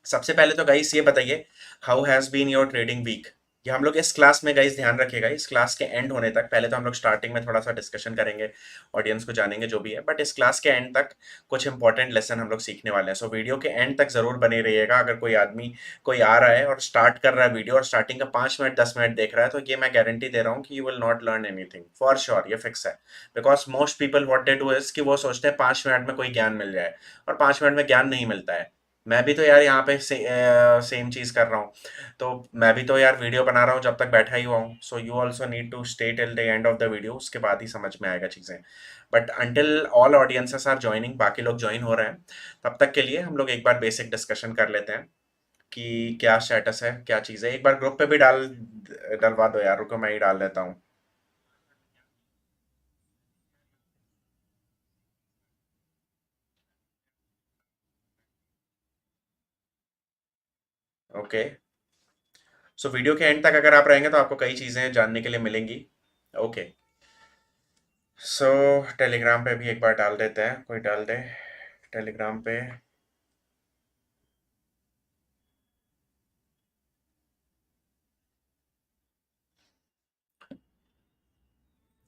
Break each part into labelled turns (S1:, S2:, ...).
S1: सबसे पहले तो गाइस ये बताइए, how has been your trading week. ये हम लोग इस क्लास में गाइस ध्यान रखिएगा, इस क्लास के एंड होने तक। पहले तो हम लोग स्टार्टिंग में थोड़ा सा डिस्कशन करेंगे, ऑडियंस को जानेंगे जो भी है, बट इस क्लास के एंड तक कुछ इंपॉर्टेंट लेसन हम लोग सीखने वाले हैं। सो वीडियो के एंड तक जरूर बने रहिएगा। अगर कोई आदमी कोई आ रहा है और स्टार्ट कर रहा है वीडियो और स्टार्टिंग का 5 मिनट 10 मिनट देख रहा है, तो ये मैं गारंटी दे रहा हूँ कि you will not learn anything for sure, ये फिक्स है। Because most people what they do is कि वो सोचते हैं 5 मिनट में कोई ज्ञान मिल जाए, और 5 मिनट में ज्ञान नहीं मिलता है। मैं भी तो यार यहाँ पे सेम चीज कर रहा हूँ। तो मैं भी तो यार वीडियो बना रहा हूँ जब तक बैठा ही हुआ हूँ। So you also need to stay till the end of the video, उसके बाद ही समझ में आएगा चीजें। But until all audiences are joining, बाकी लोग ज्वाइन हो रहे हैं, तब तक के लिए हम लोग एक बार बेसिक डिस्कशन कर लेते हैं कि क्या स्टेटस है, क्या चीज़ है। एक बार ग्रुप पे भी डलवा दो यार, रुको मैं ही डाल देता हूँ। ओके। सो वीडियो के एंड तक अगर आप रहेंगे तो आपको कई चीज़ें जानने के लिए मिलेंगी। ओके। सो टेलीग्राम पे भी एक बार डाल देते हैं, कोई डाल दे टेलीग्राम पे।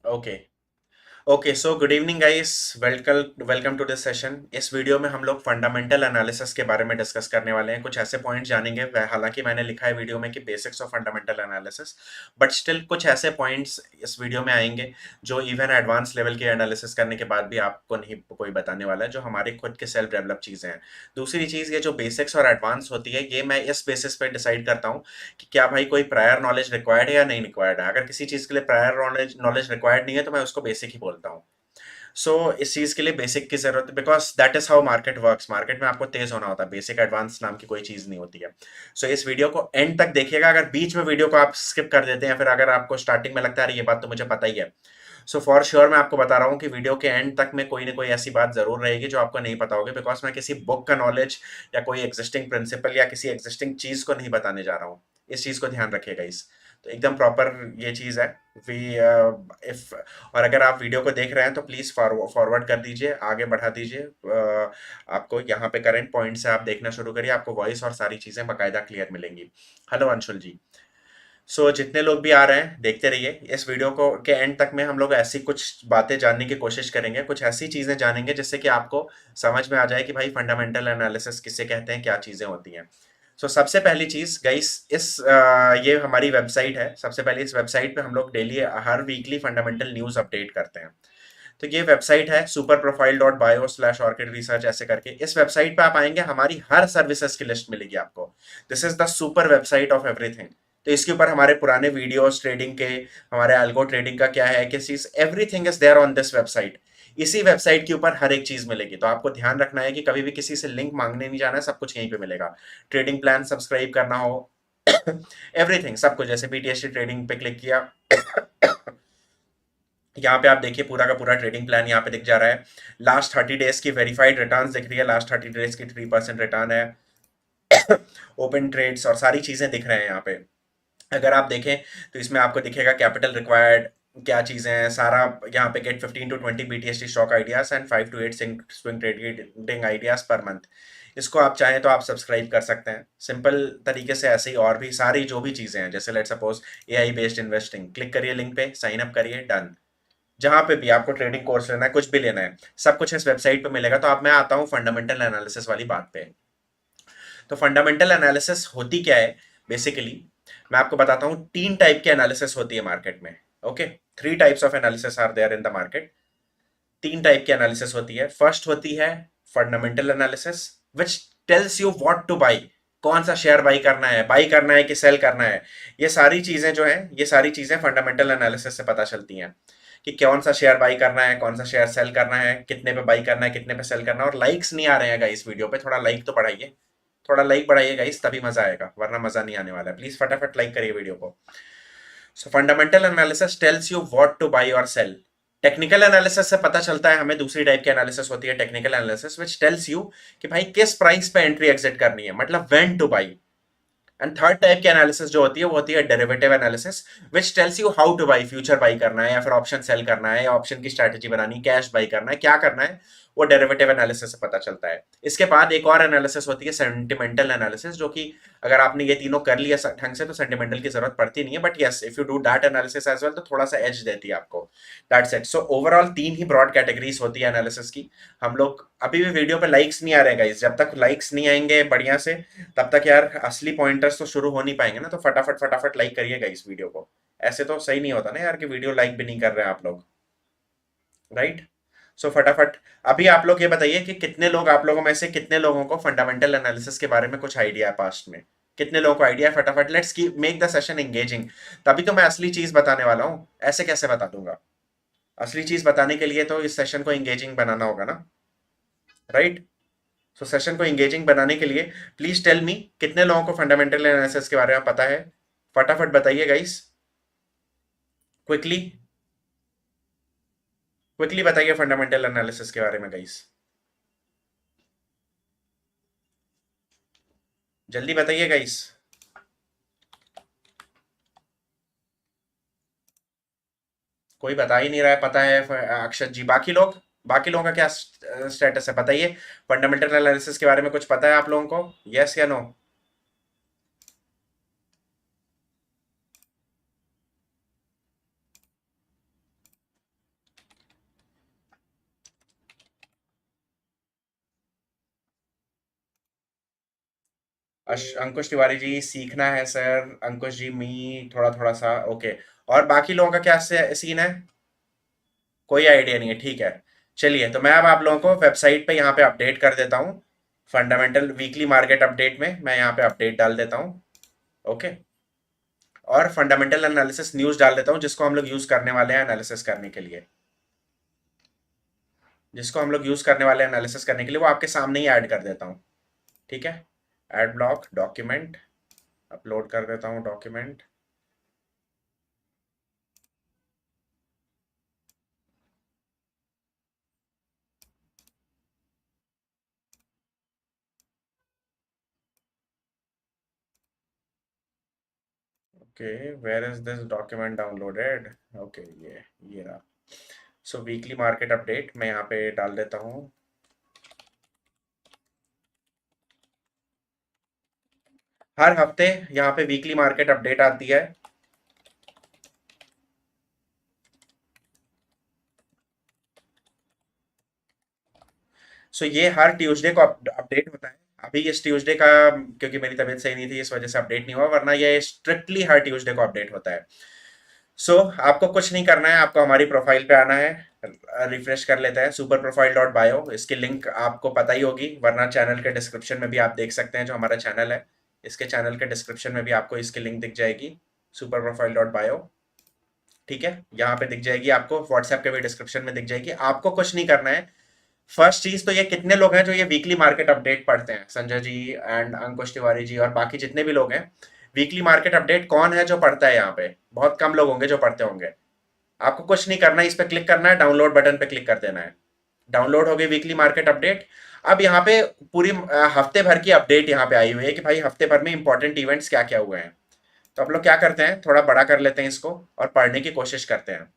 S1: Okay. Okay, so good evening guys, welcome welcome to this session. इस वीडियो में हम लोग फंडामेंटल एनालिसिस के बारे में डिस्कस करने वाले हैं। कुछ ऐसे पॉइंट्स जानेंगे, हालांकि मैंने लिखा है वीडियो में कि basics of fundamental analysis, but still कुछ ऐसे पॉइंट्स इस वीडियो में आएंगे जो इवन एडवांस लेवल के एनालिसिस करने के बाद भी आपको नहीं कोई बताने वाला है, जो हमारी खुद के सेल्फ डेवलप चीज़ें हैं। दूसरी चीज़, ये जो बेसिक्स और एडवांस होती है, ये मैं इस बेसिस पे डिसाइड करता हूँ कि क्या भाई कोई प्रायर नॉलेज रिक्वायर्ड है या नहीं रिक्वायर्ड है। अगर किसी चीज़ के लिए प्रायर नॉलेज नॉलेज रिक्वायर्ड नहीं है तो मैं उसको बेसिक ही बोलता हूँ। सो इस चीज के लिए बेसिक की जरूरत है, because that is how market works. Market में आपको तेज होना होता है, बेसिक एडवांस नाम की कोई चीज नहीं होती है। सो इस वीडियो को एंड तक देखिएगा। अगर बीच में वीडियो को आप स्किप कर देते हैं, फिर अगर आपको स्टार्टिंग में लगता है अरे ये बात तो मुझे पता ही है, सो फॉर श्योर मैं आपको बता रहा हूँ कि वीडियो के एंड तक में कोई ना कोई ऐसी बात जरूर रहेगी जो आपको नहीं पता होगी, बिकॉज मैं किसी बुक का नॉलेज या कोई एग्जिस्टिंग प्रिंसिपल या किसी एग्जिस्टिंग चीज को नहीं बताने जा रहा हूँ। इस चीज को ध्यान रखिएगा। इस तो एकदम प्रॉपर ये चीज है। वी इफ और अगर आप वीडियो को देख रहे हैं तो प्लीज फॉरवर्ड कर दीजिए, आगे बढ़ा दीजिए। आपको यहाँ पे करंट पॉइंट से आप देखना शुरू करिए, आपको वॉइस और सारी चीजें बकायदा क्लियर मिलेंगी। हेलो अंशुल जी। सो जितने लोग भी आ रहे हैं देखते रहिए। इस वीडियो को के एंड तक में हम लोग ऐसी कुछ बातें जानने की कोशिश करेंगे, कुछ ऐसी चीजें जानेंगे जिससे कि आपको समझ में आ जाए कि भाई फंडामेंटल एनालिसिस किसे कहते हैं, क्या चीजें होती हैं। सो सबसे पहली चीज गाइस, ये हमारी वेबसाइट है। सबसे पहले इस वेबसाइट पे हम लोग डेली हर वीकली फंडामेंटल न्यूज अपडेट करते हैं। तो ये वेबसाइट है superprofile.bio/orchid research, ऐसे करके इस वेबसाइट पे आप आएंगे, हमारी हर सर्विसेज की लिस्ट मिलेगी आपको। This is the super website of everything. तो इसके ऊपर हमारे पुराने वीडियोस ट्रेडिंग के, हमारे अल्गो ट्रेडिंग का क्या है, किस चीज, everything is there on this website. इसी वेबसाइट के ऊपर हर एक चीज मिलेगी। तो आपको ध्यान रखना है कि कभी भी किसी से लिंक मांगने नहीं जाना है, सब कुछ यहीं पे मिलेगा। ट्रेडिंग प्लान सब्सक्राइब करना हो, एवरीथिंग सब कुछ। जैसे बीटीएसटी ट्रेडिंग पे क्लिक किया, यहाँ पे आप देखिए पूरा का पूरा ट्रेडिंग प्लान यहाँ पे दिख जा रहा है। लास्ट 30 डेज की वेरीफाइड रिटर्न्स दिख रही है, लास्ट 30 डेज की 3% रिटर्न है। ओपन ट्रेड्स और सारी चीजें दिख रहे हैं यहाँ पे। अगर आप देखें तो इसमें आपको दिखेगा कैपिटल रिक्वायर्ड, क्या चीजें हैं सारा। यहाँ पे get 15 to 20 BTST stock ideas and 5 to 8 swing trading ideas per month. इसको आप चाहें तो आप सब्सक्राइब कर सकते हैं सिंपल तरीके से। ऐसे ही और भी सारी जो भी चीजें हैं, जैसे let suppose AI based investing, click करिए लिंक पे, साइन अप करिए, डन। जहां पे भी आपको ट्रेडिंग कोर्स लेना है, कुछ भी लेना है, सब कुछ इस वेबसाइट पे मिलेगा। तो अब मैं आता हूँ फंडामेंटल एनालिसिस वाली बात पे। तो फंडामेंटल एनालिसिस होती क्या है बेसिकली, मैं आपको बताता हूँ। 3 टाइप की एनालिसिस होती है मार्केट में। ओके, 3 types of analysis are there in the market. 3 type की एनालिसिस होती है। फर्स्ट होती है fundamental analysis, which tells you what to buy, कौन सा शेयर बाई करना है कि सेल करना है। ये सारी चीजें जो है, ये सारी चीजें फंडामेंटल एनालिसिस से पता चलती हैं कि कौन सा शेयर बाई करना है, कौन सा शेयर सेल करना है, कितने पे बाई करना है, कितने पे सेल करना है। और लाइक्स नहीं आ रहे हैं गाइस वीडियो पे, थोड़ा लाइक तो बढ़ाइए, थोड़ा लाइक बढ़ाइए गाइस, तभी मजा आएगा, वरना मजा नहीं आने वाला है। प्लीज फटाफट लाइक करिए वीडियो को। सो fundamental analysis tales you what to by और सेल। टेक्निकल एनालिसिस से पता चलता है हमें, दूसरी टाइप की एनालिसिस होती है technical analysis, which tells you कि भाई किस प्राइस पे एंट्री एग्जिट करनी है, मतलब when two by. And third type की एनालिसिस जो होती है वो होती है derivative analysis, which tells you how two by, future by करना है या फिर ऑप्शन सेल करना है, या ऑप्शन की स्ट्रेटजी बनानी, कैश बाई करना है, क्या करना है, वो डेरिवेटिव एनालिसिस से पता चलता है। इसके बाद एक और एनालिसिस होती है सेंटिमेंटल एनालिसिस, जो कि अगर आपने ये तीनों कर लिया ढंग से तो सेंटिमेंटल की जरूरत पड़ती नहीं है, but yes if you do that analysis as well तो थोड़ा सा एज देती है आपको। That's it. सो ओवरऑल 3 ही ब्रॉड कैटेगरीज होती है एनालिसिस की। हम लोग अभी भी वीडियो पे लाइक्स नहीं आ रहे गाइस, जब तक लाइक्स नहीं आएंगे बढ़िया से तब तक यार असली पॉइंटर्स तो शुरू हो नहीं पाएंगे ना। तो फटाफट फटाफट लाइक करिएगा इस वीडियो को। ऐसे तो सही नहीं होता ना यार कि वीडियो लाइक भी नहीं कर रहे हैं आप लोग, राइट। सो फटाफट अभी आप लोग ये बताइए कि कितने लोग, आप लोगों में से कितने लोगों को फंडामेंटल एनालिसिस के बारे में कुछ आइडिया है पास्ट में, कितने लोगों को आइडिया है? फटाफट let's make the session engaging. तभी तो मैं असली चीज बताने वाला हूँ, ऐसे कैसे बता दूंगा? असली चीज बताने के लिए तो इस सेशन को एंगेजिंग बनाना होगा ना, राइट। सो सेशन को एंगेजिंग बनाने के लिए प्लीज टेल मी कितने लोगों को फंडामेंटल एनालिसिस के बारे में पता है? फटाफट बताइए गाइस, क्विकली क्विकली बताइए फंडामेंटल एनालिसिस के बारे में गाइस, जल्दी बताइए गाइस। कोई बता ही नहीं रहा है पता है। अक्षत जी, बाकी लोग, बाकी लोगों का क्या स्टेटस है बताइए? फंडामेंटल एनालिसिस के बारे में कुछ पता है आप लोगों को, यस या नो? अंकुश तिवारी जी, सीखना है सर। अंकुश जी, मी थोड़ा थोड़ा सा, ओके। और बाकी लोगों का क्या सीन है? कोई आइडिया नहीं है, ठीक है। चलिए तो मैं अब आप लोगों को वेबसाइट पे यहाँ पे अपडेट कर देता हूँ। फंडामेंटल वीकली मार्केट अपडेट में मैं यहाँ पे अपडेट डाल देता हूँ, ओके। और फंडामेंटल एनालिसिस न्यूज़ डाल देता हूँ जिसको हम लोग यूज़ करने वाले हैं एनालिसिस करने के लिए, जिसको हम लोग यूज़ करने वाले हैं एनालिसिस करने के लिए, वो आपके सामने ही ऐड कर देता हूँ, ठीक है। एड ब्लॉक डॉक्यूमेंट, अपलोड कर देता हूँ document. Okay, where is this document downloaded? Okay, ये रहा। सो वीकली मार्केट अपडेट मैं यहाँ पे डाल देता हूँ। हर हफ्ते यहाँ पे वीकली मार्केट अपडेट आती है। सो ये हर ट्यूसडे को अपडेट होता है। अभी इस ट्यूसडे का क्योंकि मेरी तबीयत सही नहीं थी इस वजह से अपडेट नहीं हुआ, वरना ये स्ट्रिक्टली हर ट्यूसडे को अपडेट होता है। सो आपको कुछ नहीं करना है, आपको हमारी प्रोफाइल पे आना है। रिफ्रेश कर लेते हैं, सुपर प्रोफाइल डॉट बायो, इसकी लिंक आपको पता ही होगी, वरना चैनल के डिस्क्रिप्शन में भी आप देख सकते हैं। जो हमारा चैनल है, इसके चैनल के डिस्क्रिप्शन में भी आपको इसकी लिंक दिख जाएगी, सुपर प्रोफाइल डॉट बायो, ठीक है। यहाँ पे दिख जाएगी आपको, व्हाट्सएप के भी डिस्क्रिप्शन में दिख जाएगी। आपको कुछ नहीं करना है। फर्स्ट चीज तो ये कितने लोग हैं जो ये वीकली मार्केट अपडेट पढ़ते हैं? संजय जी एंड अंकुश तिवारी जी और बाकी जितने भी लोग हैं, वीकली मार्केट अपडेट कौन है जो पढ़ता है? यहाँ पे बहुत कम लोग होंगे जो पढ़ते होंगे। आपको कुछ नहीं करना है, इस पे क्लिक करना है, डाउनलोड बटन पे क्लिक कर देना है। डाउनलोड हो गई वीकली मार्केट अपडेट। अब यहाँ पे पूरी हफ्ते भर की अपडेट यहाँ पे आई हुई है कि भाई हफ्ते भर में इंपॉर्टेंट इवेंट्स क्या क्या हुए हैं। तो आप लोग क्या करते हैं, थोड़ा बड़ा कर लेते हैं इसको और पढ़ने की कोशिश करते हैं।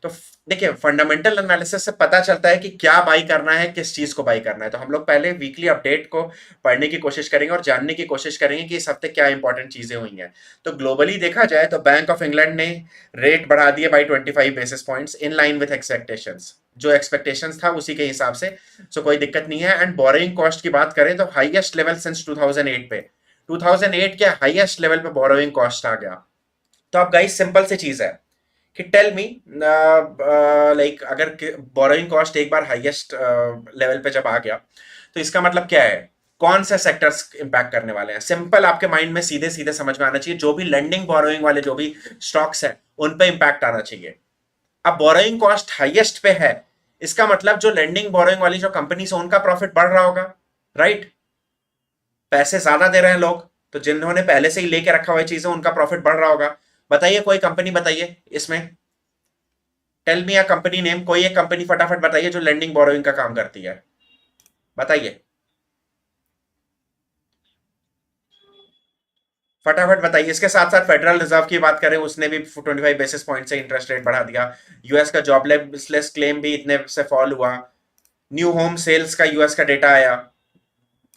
S1: तो देखिए, फंडामेंटल एनालिसिस से पता चलता है कि क्या बाई करना है, किस चीज को बाई करना है। तो हम लोग पहले वीकली अपडेट को पढ़ने की कोशिश करेंगे और जानने की कोशिश करेंगे कि इस हफ्ते क्या इंपॉर्टेंट चीजें हुई हैं। तो ग्लोबली देखा जाए तो बैंक ऑफ इंग्लैंड ने रेट बढ़ा दिए by 25 basis points in line with expectations. जो एक्सपेक्टेशंस था उसी के हिसाब से, सो कोई दिक्कत नहीं है। एंड बोरोइंग कॉस्ट की बात करें तो हाईएस्ट लेवल सिंस 2008 पे, 2008 के हाईएस्ट लेवल पे बोरोइंग कॉस्ट आ गया। तो अब गाइस सिंपल सी चीज है कि टेल मी, लाइक अगर बोरोइंग कॉस्ट एक बार हाईएस्ट लेवल पे जब आ गया तो इसका मतलब क्या है? कौन से सेक्टर्स इंपैक्ट करने वाले हैं? सिंपल, आपके माइंड में सीधे सीधे समझ में आना चाहिए, जो भी लेंडिंग बोरोइंग वाले जो भी स्टॉक्स हैं उन पे इंपैक्ट आना चाहिए। अब बोरोइंग कॉस्ट हाईएस्ट पे है, इसका मतलब जो लेंडिंग बोरोइंग वाली जो कंपनीज है उनका प्रॉफिट बढ़ रहा होगा, राइट। पैसे ज्यादा दे रहे हैं लोग, तो जिन्होंने पहले से ही लेके रखा हुआ चीज है उनका प्रॉफिट बढ़ रहा होगा। बताइए कोई कंपनी बताइए इसमें, tell me a company name, कोई एक कंपनी फटाफट बताइए जो लेंडिंग बोरोइंग का काम करती है, बताइए फटाफट बताइए। इसके साथ साथ फेडरल रिजर्व की बात करें, उसने भी 25 बेसिस पॉइंट से इंटरेस्ट रेट बढ़ा दिया। यूएस का जॉबलेसलेस क्लेम भी इतने से फॉल हुआ, न्यू होम सेल्स का यूएस का डेटा आया,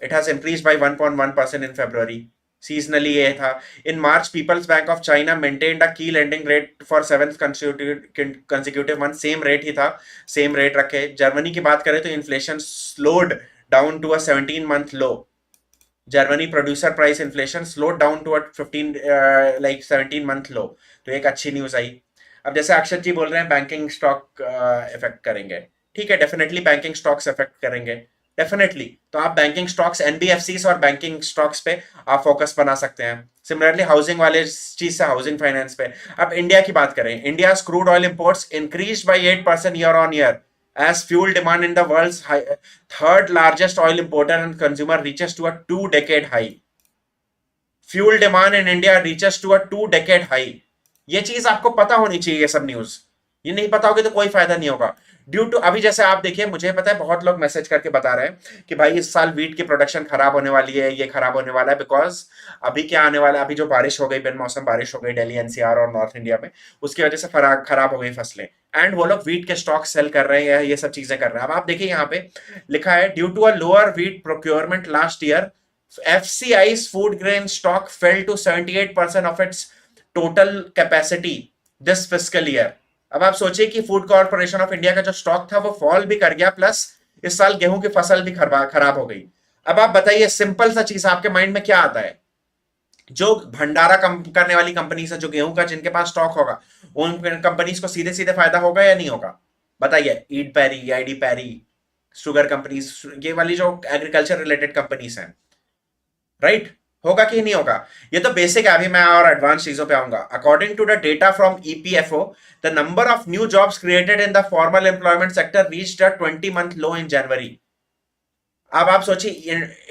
S1: it has increase by 1.1% in February, seasonally ये था। In March People's Bank of China maintained a key lending rate for seventh consecutive month, same rate ही था, सेम रेट रखे। Germany की बात करें तो inflation slowed down to a 17 month low, Germany producer price inflation slowed down to 15 like 17 month low, तो एक अच्छी न्यूज आई। अब जैसे अक्षत जी बोल रहे हैं बैंकिंग स्टॉक इफेक्ट करेंगे, ठीक है, डेफिनेटली बैंकिंग स्टॉक्स इफेक्ट करेंगे, डेफिनेटली। तो आप बैंकिंग स्टॉक्स, एनबीएफसीज और बैंकिंग स्टॉक्स पे आप फोकस बना सकते हैं। सिमिलरली हाउसिंग वाले चीज से हाउसिंग फाइनेंस पे। अब इंडिया की बात करें, India crude oil imports increase by 8% year on year as fuel demand in the world's third largest oil importer and consumer reaches to a 2-decade high. Fuel demand in India reaches to a 2-decade high. ये चीज आपको पता होनी चाहिए, ये सब news. ये नहीं पता होगी तो कोई फायदा नहीं होगा। ड्यू टू, अभी जैसे आप देखिए, मुझे पता है बहुत लोग मैसेज करके बता रहे हैं कि भाई इस साल वीट की प्रोडक्शन खराब होने वाली है, ये खराब होने वाला है, बिकॉज अभी क्या आने वाला है, अभी जो बारिश हो गई, बिन मौसम बारिश हो गई दिल्ली एनसीआर और नॉर्थ इंडिया में, उसकी वजह से खराब हो गई फसलें, एंड वो लोग वीट के स्टॉक सेल कर रहे हैं, ये सब चीजें कर रहे हैं। अब आप देखिए यहाँ पे लिखा है, due to a lower wheat procurement last year, FCI's food grain stock fell to 78% of its total capacity this fiscal year. अब आप सोचिए कि फूड कॉर्पोरेशन ऑफ इंडिया का जो स्टॉक था वो फॉल भी कर गया, प्लस इस साल गेहूं की फसल भी खराब हो गई। अब आप बताइए, सिंपल सा चीज आपके माइंड में क्या आता है? जो भंडारा करने वाली कंपनी है, जो गेहूं का जिनके पास स्टॉक होगा, उन कंपनीज को सीधे सीधे फायदा होगा या नहीं होगा? बताइए। ईड पैरी, आईडी पैरी, शुगर कंपनीज, ये वाली जो एग्रीकल्चर रिलेटेड कंपनीज हैं, राइट? होगा कि नहीं होगा? ये तो बेसिक है, अभी मैं और एडवांस चीजों पे आऊंगा। According to the data from EPFO, the number of new jobs created in the formal employment sector reached a 20-month low in January. अब आप सोचिए,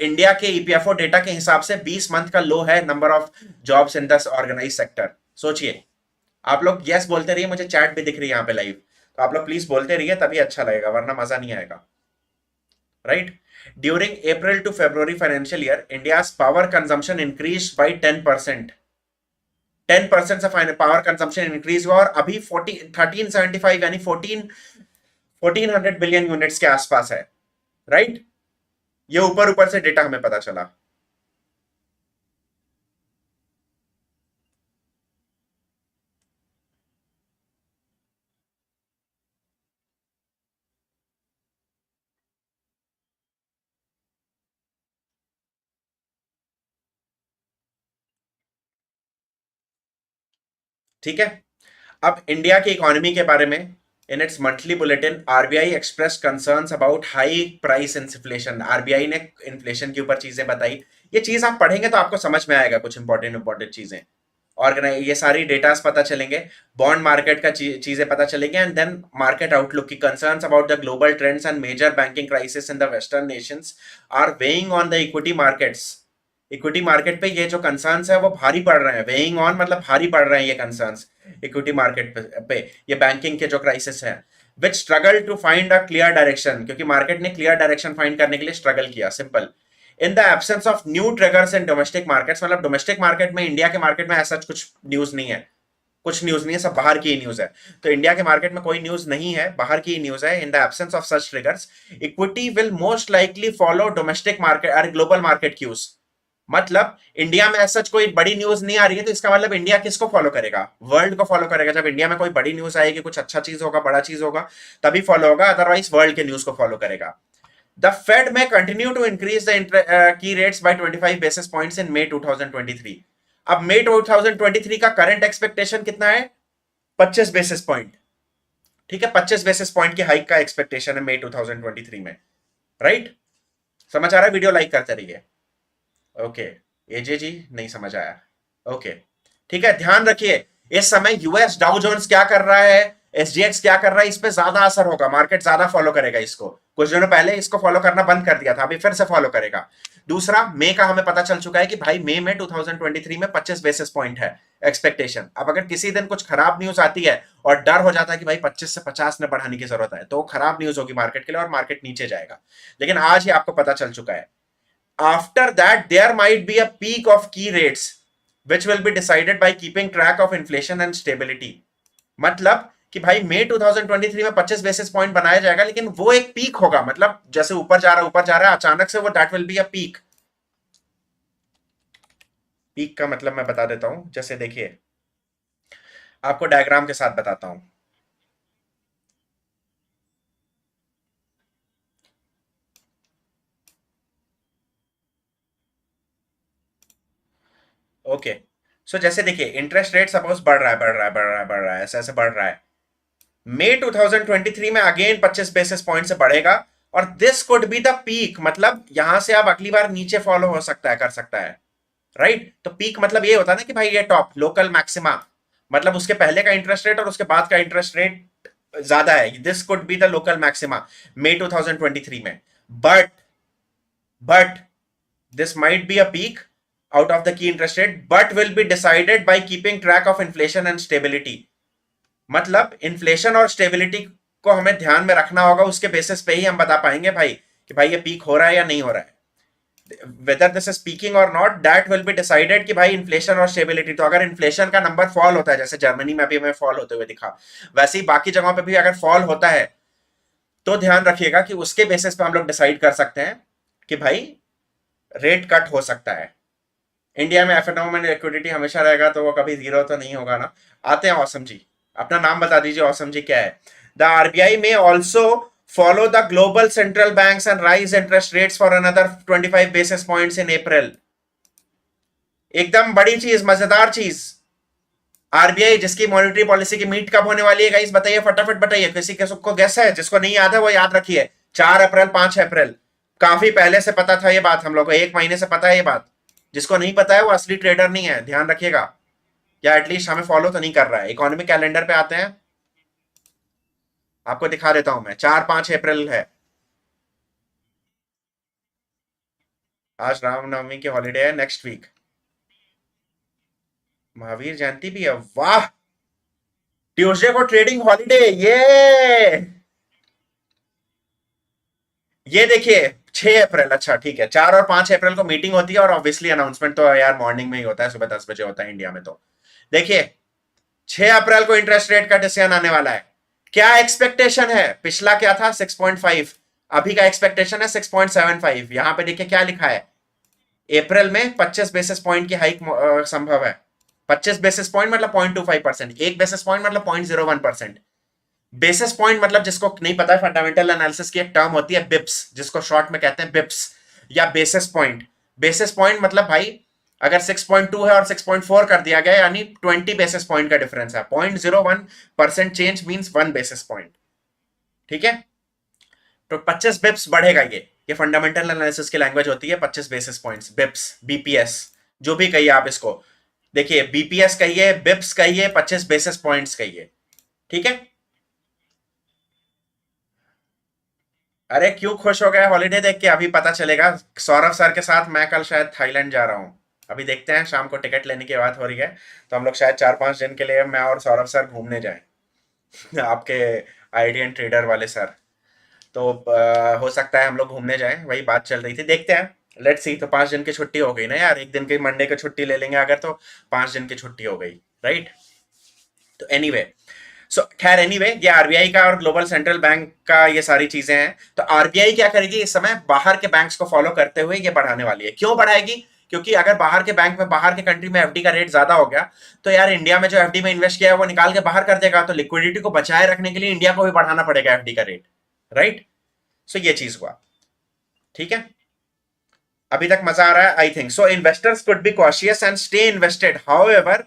S1: इंडिया के ईपीएफओ डेटा के हिसाब से 20 मंथ का लो है number of jobs in the organise sector. सोचिए। आप लोग यस बोलते रहिए, मुझे चैट भी दिख रही है यहाँ पे लाइव, तो आप लोग प्लीज बोलते रहिए, तभी अच्छा लगेगा, वरना मजा नहीं आएगा, right? During April to February financial year, India's power consumption increased by 10%। 10% से पावर कंजम्पशन इंक्रीज हुआ और अभी 1375 यानी 1400 बिलियन यूनिट्स के आसपास है, राइट? ये ऊपर ऊपर से डेटा हमें पता चला। ठीक है। अब इंडिया की इकोनॉमी के बारे में, in its monthly bulletin, RBI express concerns about high price inflation. RBI ने इन्फ्लेशन के ऊपर चीजें बताई। ये चीज आप पढ़ेंगे तो आपको समझ में आएगा कुछ इंपॉर्टेंट चीजें, ऑर्गेनाइज, ये सारी डेटास पता चलेंगे, बॉन्ड मार्केट का चीजें पता चलेंगी, एंड देन मार्केट आउटलुक की concerns about the global trends and major banking crisis in the western nations are weighing on the equity markets. Equity market पे ये जो कंसर्न्स है वो भारी पड़ रहे हैं। वेइंग ऑन मतलब भारी पड़ रहे हैं ये कंसर्न्स इक्विटी मार्केट पे ये बैंकिंग के जो क्राइसिस है, which struggle to find a clear direction, क्योंकि मार्केट ने क्लियर डायरेक्शन फाइंड करने के लिए स्ट्रगल किया। Simple, in the absence of new triggers in domestic markets, मतलब डोमेस्टिक मार्केट में, इंडिया के मार्केट में ऐसा कुछ न्यूज नहीं है, कुछ न्यूज नहीं है, सब बाहर की न्यूज है। तो इंडिया के मार्केट में कोई न्यूज नहीं है, बाहर की न्यूज है। इन the absence of such triggers, equity will most likely follow domestic market और ग्लोबल मार्केट क्यूज। मतलब इंडिया में ऐसा कोई बड़ी न्यूज नहीं आ रही है, तो इसका मतलब इंडिया किसको फॉलो करेगा? वर्ल्ड को फॉलो करेगा। जब इंडिया में कोई बड़ी न्यूज आएगी, कुछ अच्छा चीज होगा, बड़ा चीज होगा, तभी फॉलो होगा, अदरवाइज वर्ल्ड के न्यूज को फॉलो करेगा। The Fed may continue to increase the key rates by 25 basis points in May 2023। अब मई 2023 का करंट एक्सपेक्टेशन कितना है? 25 बेसिस पॉइंट। ठीक है, 25 बेसिस पॉइंट की हाइक का एक्सपेक्टेशन है मई 2023 में, राइट? समझ आ रहा है? वीडियो लाइक करते रहिए। ओके, एजे जी नहीं समझ आया? ओके, ठीक है, ध्यान रखिए इस समय यूएस डाउ जोन्स क्या कर रहा है, एसजीएक्स क्या कर रहा है, इस पे ज्यादा असर होगा, मार्केट ज्यादा फॉलो करेगा इसको। कुछ दिनों पहले इसको फॉलो करना बंद कर दिया था, अभी फिर से फॉलो करेगा। दूसरा, मई का हमें पता चल चुका है कि भाई मई में 2023 में 25 बेसिस पॉइंट है एक्सपेक्टेशन। अब अगर किसी दिन कुछ खराब न्यूज आती है और डर हो जाता है कि भाई 25 से 50 में बढ़ाने की जरूरत है, तो खराब न्यूज होगी मार्केट के लिए और मार्केट नीचे जाएगा। लेकिन आज ही आपको पता चल चुका है। After that, there might be a peak of key rates, which will be decided by keeping track of inflation and stability। मतलब कि भाई मई 2023 में 25 बेसिस पॉइंट बनाया जाएगा, लेकिन वो एक पीक होगा, मतलब जैसे ऊपर जा रहा है अचानक से, वो that will be a peak. Peak का मतलब मैं बता देता हूं, जैसे देखिए आपको डायग्राम के साथ बताता हूं। ओके, सो जैसे देखिए इंटरेस्ट रेट सपोज बढ़ रहा है, बढ़ रहा है, ऐसे ऐसे बढ़ रहा है। मई 2023 में अगेन 25 बेसिस पॉइंट से बढ़ेगा, और this could be the peak, मतलब यहां से आप अगली बार नीचे फॉलो हो सकता है, कर सकता है, राइट। तो पीक मतलब ये होता है ना कि भाई ये टॉप लोकल मैक्सिमा, मतलब उसके पहले का इंटरेस्ट रेट और उसके बाद का इंटरेस्ट रेट ज्यादा है, this could be the local maxima May 2023 में। But but this might be a peak out of the key interest rate, but will be decided by keeping track of inflation and stability। मतलब inflation और stability को हमें ध्यान में रखना होगा, उसके बेसिस पे ही हम बता पाएंगे भाई कि भाई ये पीक हो रहा है या नहीं हो रहा है। वेदर दिस इज पीकिंग और not, that will be decided कि भाई इन्फ्लेशन और स्टेबिलिटी। तो अगर इन्फ्लेशन का नंबर फॉल होता है, जैसे जर्मनी में अभी हमें फॉल होते हुए दिखा, वैसे ही बाकी जगहों पे भी अगर फॉल होता है, तो ध्यान रखिएगा कि उसके बेसिस पे हम लोग डिसाइड कर सकते हैं कि भाई रेट कट हो सकता है। इंडिया में एफएनओ में लिक्विडिटी हमेशा रहेगा, तो वो कभी जीरो तो नहीं होगा ना। आते हैं औसम जी, अपना नाम बता दीजिए औसम जी क्या है। The RBI may also follow the global central banks and raise interest rates for another 25 basis points in April. एकदम बड़ी चीज, मजेदार चीज। आरबीआई जिसकी मॉनेटरी पॉलिसी की मीट कब होने वाली है गाइस, बताइए फटाफट बताइए, किसी के सबको गैस है? जिसको नहीं याद है वो याद रखिए, 4 अप्रैल, 5 अप्रैल। काफी पहले से पता था ये बात, हम लोग को 1 महीने से पता है ये बात। जिसको नहीं पता है वो असली ट्रेडर नहीं है, ध्यान रखिएगा, या एटलीस्ट हमें फॉलो तो नहीं कर रहा है। इकोनॉमिक कैलेंडर पे आते हैं, आपको दिखा देता हूं मैं, 4-5 अप्रैल है। आज रामनवमी की हॉलीडे है, नेक्स्ट वीक महावीर जयंती भी है, वाह। ट्यूसडे को ट्रेडिंग हॉलीडे, ये देखिए 6 अप्रैल, अच्छा ठीक है, 4 और 5 अप्रैल को मीटिंग होती है, और ऑब्वियसली अनाउंसमेंट तो यार मॉर्निंग में ही होता है, सुबह 10 बजे होता है इंडिया में। तो देखिए 6 अप्रैल को इंटरेस्ट रेट का डिसीजन आने वाला है। क्या एक्सपेक्टेशन है? पिछला क्या था? 6.5, अभी का एक्सपेक्टेशन है 6.75। यहां पे देखिए क्या लिखा है, अप्रैल में 25 बेसिस पॉइंट की हाइक संभव है। 25 बेसिस पॉइंट मतलब 0.25%, एक बेसिस पॉइंट मतलब 0.01%। बेसिस पॉइंट मतलब, जिसको नहीं पता है, फंडामेंटल एनालिसिस की एक टर्म होती है बिप्स, जिसको शॉर्ट में कहते हैं बिप्स या बेसिस पॉइंट। बेसिस पॉइंट मतलब भाई अगर 6.2 है और 6.4 कर दिया गया, यानी 20 बेसिस पॉइंट का डिफरेंस है। 0.01% चेंज मींस 1 बेसिस पॉइंट, ठीक है। तो 25 बिप्स बढ़ेगा, ये फंडामेंटल एनालिसिस की लैंग्वेज होती है। 25 बेसिस पॉइंट्स, बिप्स, बीपीएस, जो भी कहिए आप इसको। देखिए बीपीएस कहिए, बिप्स कहिए, 25 बेसिस पॉइंट्स कहिए, ठीक है। अरे क्यों खुश हो गए हॉलीडे देख के? अभी पता चलेगा। सौरभ सर के साथ मैं कल शायद थाईलैंड जा रहा हूँ, अभी देखते हैं, शाम को टिकट लेने की बात हो रही है। तो हम लोग शायद 4-5 दिन के लिए मैं और सौरभ सर घूमने जाएं। आपके आइडियन ट्रेडर वाले सर। तो हो सकता है हम लोग घूमने जाएं, वही बात चल रही थी, देखते हैं। Let's see. तो 5 दिन की छुट्टी हो गई ना यार, एक दिन की मंडे की छुट्टी ले लेंगे अगर, तो 5 दिन की छुट्टी हो गई, राइट। तो एनीवे, सो खैर एनीवे, ये आरबीआई का और ग्लोबल सेंट्रल बैंक का ये सारी चीजें हैं। तो आरबीआई क्या करेगी इस समय? बाहर के बैंक्स को फॉलो करते हुए ये बढ़ाने वाली है। क्यों बढ़ाएगी? क्योंकि अगर बाहर के बैंक में, बाहर के कंट्री में एफडी का रेट ज्यादा हो गया, तो यार इंडिया में जो एफडी में इन्वेस्ट किया है वो निकाल के बाहर कर देगा। तो लिक्विडिटी को बचाए रखने के लिए इंडिया को भी बढ़ाना पड़ेगा एफडी का रेट, राइट। सो ये चीज हुआ, ठीक है। अभी तक मजा आ रहा है I think so. Investors could be cautious and stay invested, however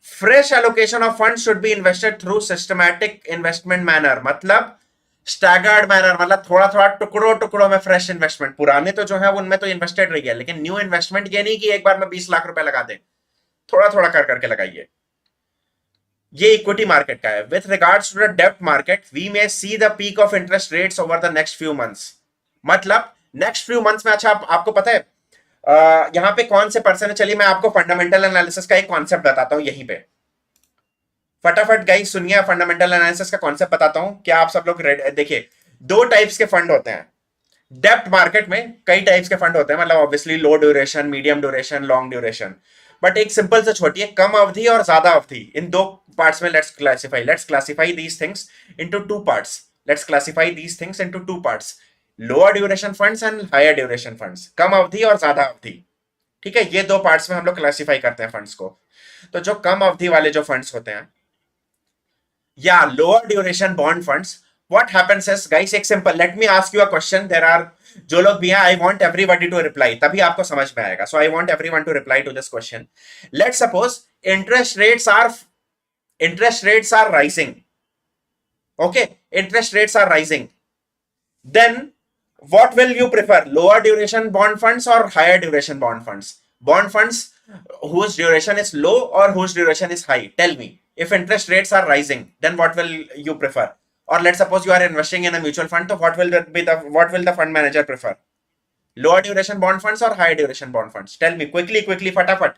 S1: fresh allocation of fund should be invested through systematic investment manner, मतलब स्टैगर्ड मैनर, मतलब थोड़ा थोड़ा टुकड़ों टुकड़ों में फ्रेश इन्वेस्टमेंट। पुराने तो जो है उनमें तो इन्वेस्टेड रही है, लेकिन न्यू इन्वेस्टमेंट ये नहीं कि एक बार में 20 लाख रुपए लगा दे, थोड़ा थोड़ा कर करके लगाइए। ये इक्विटी मार्केट का है। विथ रिगार्ड्स टू द डेब्ट market, we may see the peak of interest rates over the next few months. मतलब नेक्स्ट फ्यू मंथ्स में, अच्छा आपको पता है यहाँ पे कौन से पर्सन है? चलिए मैं आपको फंडामेंटल एनालिसिस का एक कॉन्सेप्ट बताता हूँ यहीं पे। फटाफट गाइस सुनिए, फंडामेंटल एनालिसिस का कॉन्सेप्ट बताता हूं, क्या आप सब लोग देखिए, दो टाइप्स के फंड होते हैं डेप्ट मार्केट में। कई टाइप्स के फंड होते हैं, मतलब obviously low duration, medium duration, long duration. But एक सिंपल से छोटी है, कम अवधि और ज्यादा अवधि, इन दो पार्ट्स में let's classify these things into two parts let's classify these things into two parts, lower duration funds and higher duration funds, कम अवधि और ज्यादा अवधि। ठीक है, ये दो पार्ट्स में हम लोग क्लासिफाई करते हैं फंड्स को। तो जो कम अवधि वाले जो फंड्स होते हैं या lower duration bond funds, what happens is guys, एक simple, let me ask you a question, there are, जो लोग भी हैं, I want everybody to reply, तभी आपको समझ में आएगा। So I want everyone to reply to this question. Let's suppose interest rates are rising, okay, interest rates are rising, then what will you prefer, lower duration bond funds or higher duration bond funds whose duration is low or whose duration is high? Tell me, if interest rates are rising, then what will you prefer? Or let's suppose you are investing in a mutual fund, so what will the fund manager prefer, lower duration bond funds or higher duration bond funds? Tell me quickly fatafat,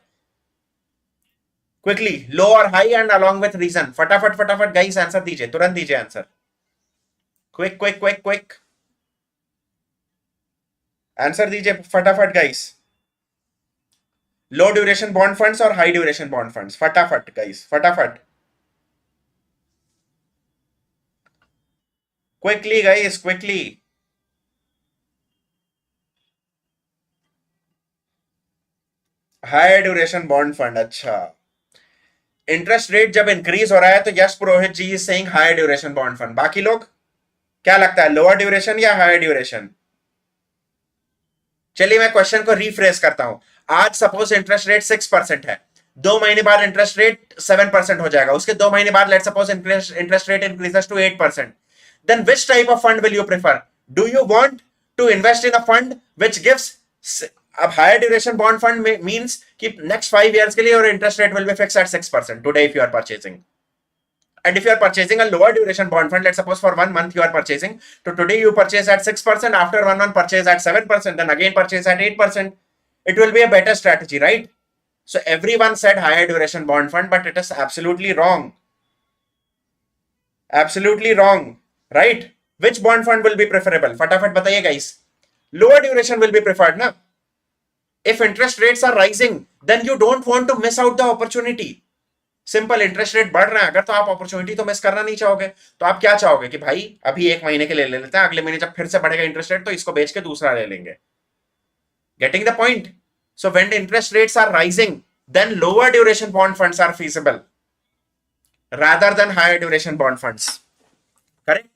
S1: quickly, low or high and along with reason, फटाफट guys answer दीजिए, तुरंत दीजिए answer, quick answer दीजिए फटाफट guys, low duration bond funds और high duration bond funds, फटाफट guys फटाफट, quickly guys quickly. High duration bond fund, अच्छा, इंटरेस्ट रेट जब इंक्रीज हो रहा है तो yes Purohit ji is saying high duration bond fund, बाकी लोग क्या लगता है, लोअर ड्यूरेशन या हाई ड्यूरेशन? चलिए मैं क्वेश्चन को रीफ्रेश करता हूं, आज सपोज इंटरेस्ट रेट 6% है, 2 महीने बाद इंटरेस्ट रेट 7% हो जाएगा, उसके 2 महीने बाद let suppose interest rate increases to 8%, then which type of fund will you prefer? Do you want to invest in a fund which gives, अब higher duration bond fund means कि next 5 years के लिए your interest rate will be fixed at 6% today if you are purchasing, and if you are purchasing a lower duration bond fund, let's suppose for 1 month you are purchasing, so today you purchase at 6%, after 1 month purchase at 7%, then again purchase at 8%, it will be a better strategy, right? So everyone said higher duration bond fund, but it is absolutely wrong, right? Which bond fund will be preferable? फटाफट बताइए guys, lower duration will be preferred ना? If interest rates are rising, then you don't want to miss out the opportunity. Simple, interest rate बढ़ रहा है अगर, तो आप opportunity तो मिस करना नहीं चाहोगे, तो आप क्या चाहोगे कि भाई अभी 1 महीने के लिए ले लेते हैं, अगले महीने जब फिर से बढ़ेगा इंटरेस्ट रेट तो इसको बेच के दूसरा ले लेंगे। Getting the point? So when interest rates are rising, then lower duration bond funds are feasible rather than higher duration bond funds, correct?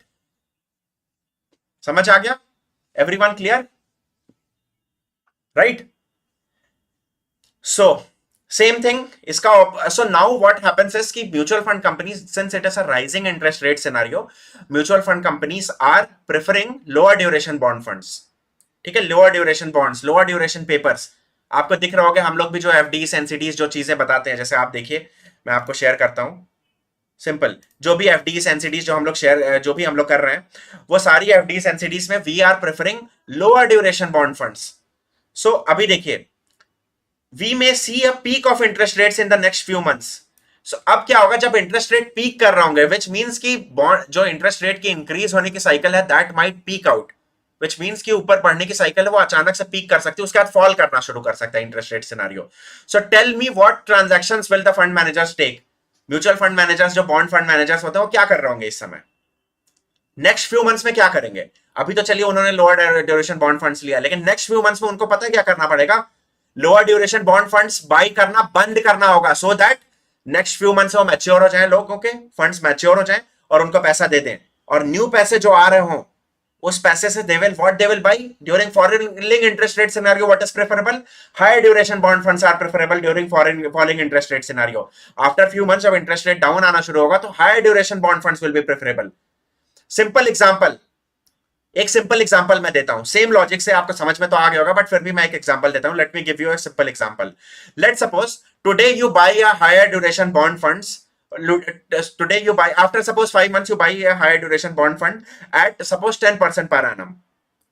S1: समझ आ गया? Everyone clear? Right? So same thing इसका, so now what happens is कि mutual fund companies, since it is a rising interest rate scenario, mutual fund companies are preferring lower duration bond funds, ठीक है, lower duration bonds, lower duration papers. आपको दिख रहा होगा हम लोग भी जो एफडीज एनसीडीज जो चीजें बताते हैं, जैसे आप देखिए मैं आपको शेयर करता हूं, सिंपल, जो भी एफडीज एनसीडीज जो हम लोग शेयर, जो भी हम लोग कर रहे हैं, वो सारी एफडीज एनसीडीज में we are preferring lower duration bond funds. So अभी देखिए, we may see a peak of interest rates in the next few months. So अब क्या होगा, जब इंटरेस्ट रेट पीक कर रहा होंगे, विच मींस कि बॉन्ड जो इंटरेस्ट रेट की इंक्रीज होने की साइकिल है, that might peak out, which means कि ऊपर बढ़ने की साइकिल है वो अचानक से पीक कर सकती है, उसके बाद फॉल करना शुरू कर सकता है interest rate scenario. So tell me what transactions will the fund managers take? Mutual fund managers, जो बॉन्ड फंड मैनेजर्स होते हैं, वो क्या कर रहे होंगे इस समय, नेक्स्ट फ्यू मंथ्स में क्या करेंगे? अभी तो चलिए उन्होंने लोअर ड्यूरेशन बॉन्ड फंड्स लिया, लेकिन नेक्स्ट फ्यू मंथ्स में उनको पता है क्या करना पड़ेगा, lower duration bond funds by करना बंद करना होगा, so that next few months में मैच्योर हो जाए, लोगों के फंड्स मैच्योर हो जाए और उनको पैसा दे दें, और न्यू पैसे जो आ रहे हों उस पैसे से they will buy during falling interest rate scenario. What is preferable? Higher duration bond funds are preferable during falling interest rate scenario. After few months of interest rate down आना शुरू होगा तो higher duration bond funds will be preferable. Simple example, एक simple example मैं देता हूं, same logic से आपको समझ में तो आ गया होगा, बट फिर भी मैं एक एग्जांपल देता हूं। Let me give you a simple example. Let's suppose today you buy a higher duration bond funds, today you buy, after suppose 5 months you buy a higher duration bond fund at suppose 10% per annum,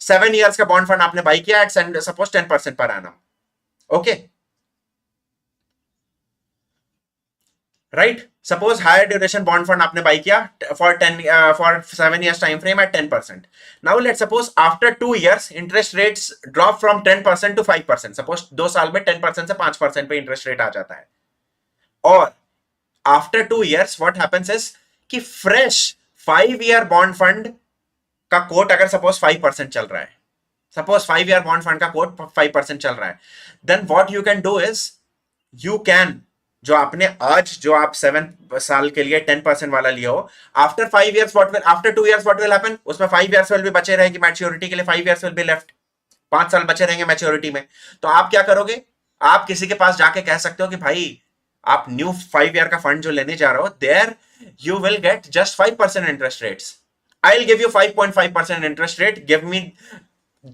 S1: 7 years का bond fund आपने buy किया at suppose 10% per annum, okay? Right? Suppose higher duration bond fund आपने buy किया for 7 years time frame at 10%. Now let suppose after 2 years interest rates drop from 10% to 5%. Suppose 2 साल में 10% से 5% पे interest rate आ जाता है. और after 2 years what happens is कि फ्रेश 5 year बॉन्ड फंड का कोट अगर सपोज 5% चल रहा है, सपोज 5 year बॉन्ड फंड का कोट 5% चल रहा है, then what you can do is you can, जो आपने आज जो आप 7 साल के लिए 10% वाला लिया हो, after 5 years what will, after 2 years what will happen, उसमें 5 years विल भी बचे रहेंगे मैच्योरिटी के लिए, 5 years विल बी लेफ्ट, 5 साल बचे रहेंगे मैच्योरिटी में. तो आप क्या करोगे, आप किसी के पास जाके कह सकते हो कि भाई आप न्यू 5 year का फंड जो लेने जा रहे हो, there you will get just 5% interest rates. I will give you 5.5% interest rate, give me,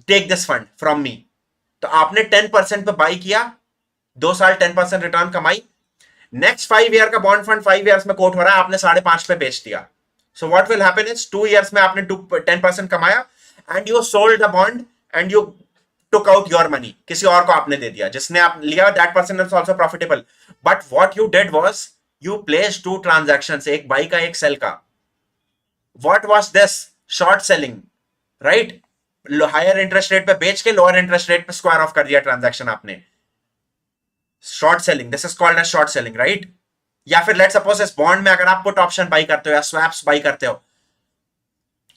S1: take this fund from me. तो आपने 10% पे बाई किया, 2 साल 10% रिटर्न कमाई. नेक्स्ट 5 year का बॉन्ड फंड 5 years में कोट हो रहा है, आपने 5.5 पे बेच दिया. So what will happen is 2 years में आपने 10% कमाया and you sold the bond and you took out your money, किसी और को आपने दे दिया, जिसने आप लिया that person is also profitable. But what you did was you place 2 transactions, एक बाई का एक सेल का. What was this, short selling, right? Higher interest rate पे बेच के लोअर इंटरेस्ट रेट पे स्क्वायर ऑफ कर दिया ट्रांजैक्शन आपने. Short selling, this is called as short selling, right? या फिर लेट सपोज इस बॉन्ड में अगर आप पुट ऑप्शन बाई करते हो या स्वैप्स बाई करते हो,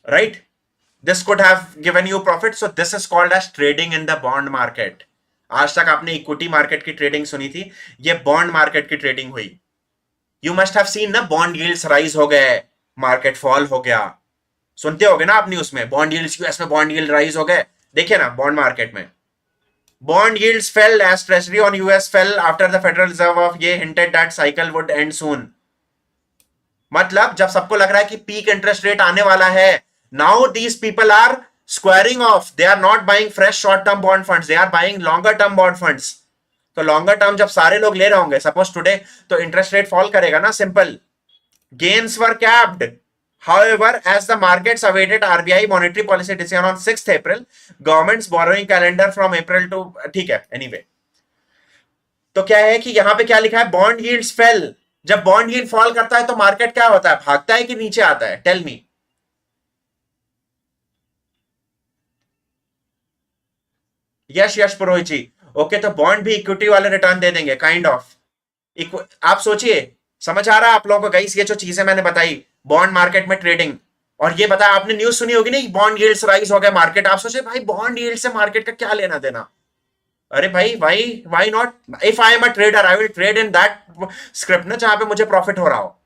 S1: right, this could have given you profit. So this is called as trading in the bond market. आज तक आपने इक्विटी मार्केट की ट्रेडिंग सुनी थी, ये बॉन्ड मार्केट की ट्रेडिंग हुई. यू मस्ट हैव सीन ना, बॉन्ड यील्ड्स राइज हो गए, मार्केट फॉल हो गया, सुनते होगे ना आप न्यूज में, बॉन्ड यील्ड्स यूएस में बॉन्ड यील्ड राइज हो गए. देखिए ना बॉन्ड मार्केट में bond yields fell as treasury on US fell after the Federal Reserve of ये hinted that cycle would end soon. मतलब जब सबको लग रहा है कि पीक इंटरेस्ट रेट आने वाला है, now these people are squaring off, they are not buying fresh short term bond funds, they are buying longer term bond funds. तो लॉन्गर टर्म जब सारे लोग ले रहे होंगे सपोज टुडे, तो इंटरेस्ट रेट फॉल करेगा ना, simple. Gains were capped. However, as the markets awaited RBI monetary policy decision on 6th April, government's borrowing calendar from April to, ठीक है, anyway. तो क्या है कि यहां पे क्या लिखा है, बॉन्ड यील्ड्स फेल. जब बॉन्ड यील्ड फॉल करता है तो मार्केट क्या होता है, भागता है कि नीचे आता है, टेल मी. यश यश पुरोहित जी, ओके, तो बॉन्ड भी इक्विटी वाले रिटर्न दे देंगे, काइंड ऑफ. आप सोचिए, समझ आ रहा है आप लोगों को गाइस, ये जो चीजें मैंने बताई बॉन्ड मार्केट में ट्रेडिंग, और ये बताया आपने, न्यूज सुनी होगी नहीं, बॉन्ड यील्ड्स राइज हो गए मार्केट. आप सोचे भाई बॉन्ड यील्ड से मार्केट का क्या लेना देना. अरे भाई why not, if I am a trader I will trade in that script ना जहां पे मुझे प्रॉफिट हो रहा हो.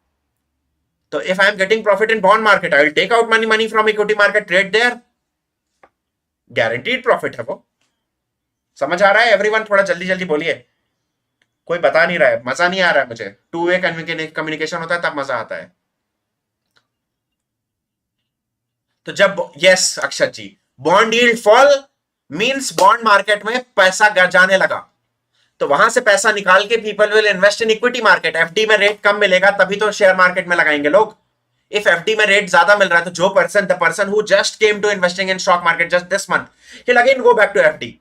S1: तो if I am getting profit in bond market I will take out money from equity market, trade there, guaranteed profit है वो. समझ आ रहा है एवरीवन? थोड़ा जल्दी जल्दी बोलिए, कोई बता नहीं रहा है, मजा नहीं आ रहा है मुझे. टू वे कम्युनिकेशन होता है तब मजा आता है. तो जब, yes Akshat ji, bond yield fall means bond market में पैसा जाने लगा, तो वहां से पैसा निकाल के people will invest in equity market. FD में रेट कम मिलेगा तभी तो शेयर मार्केट में लगाएंगे लोग. इफ एफडी में रेट ज्यादा मिल रहा है तो जो person, the person who just came to investing in stock market just this month, he'll again go back to FD.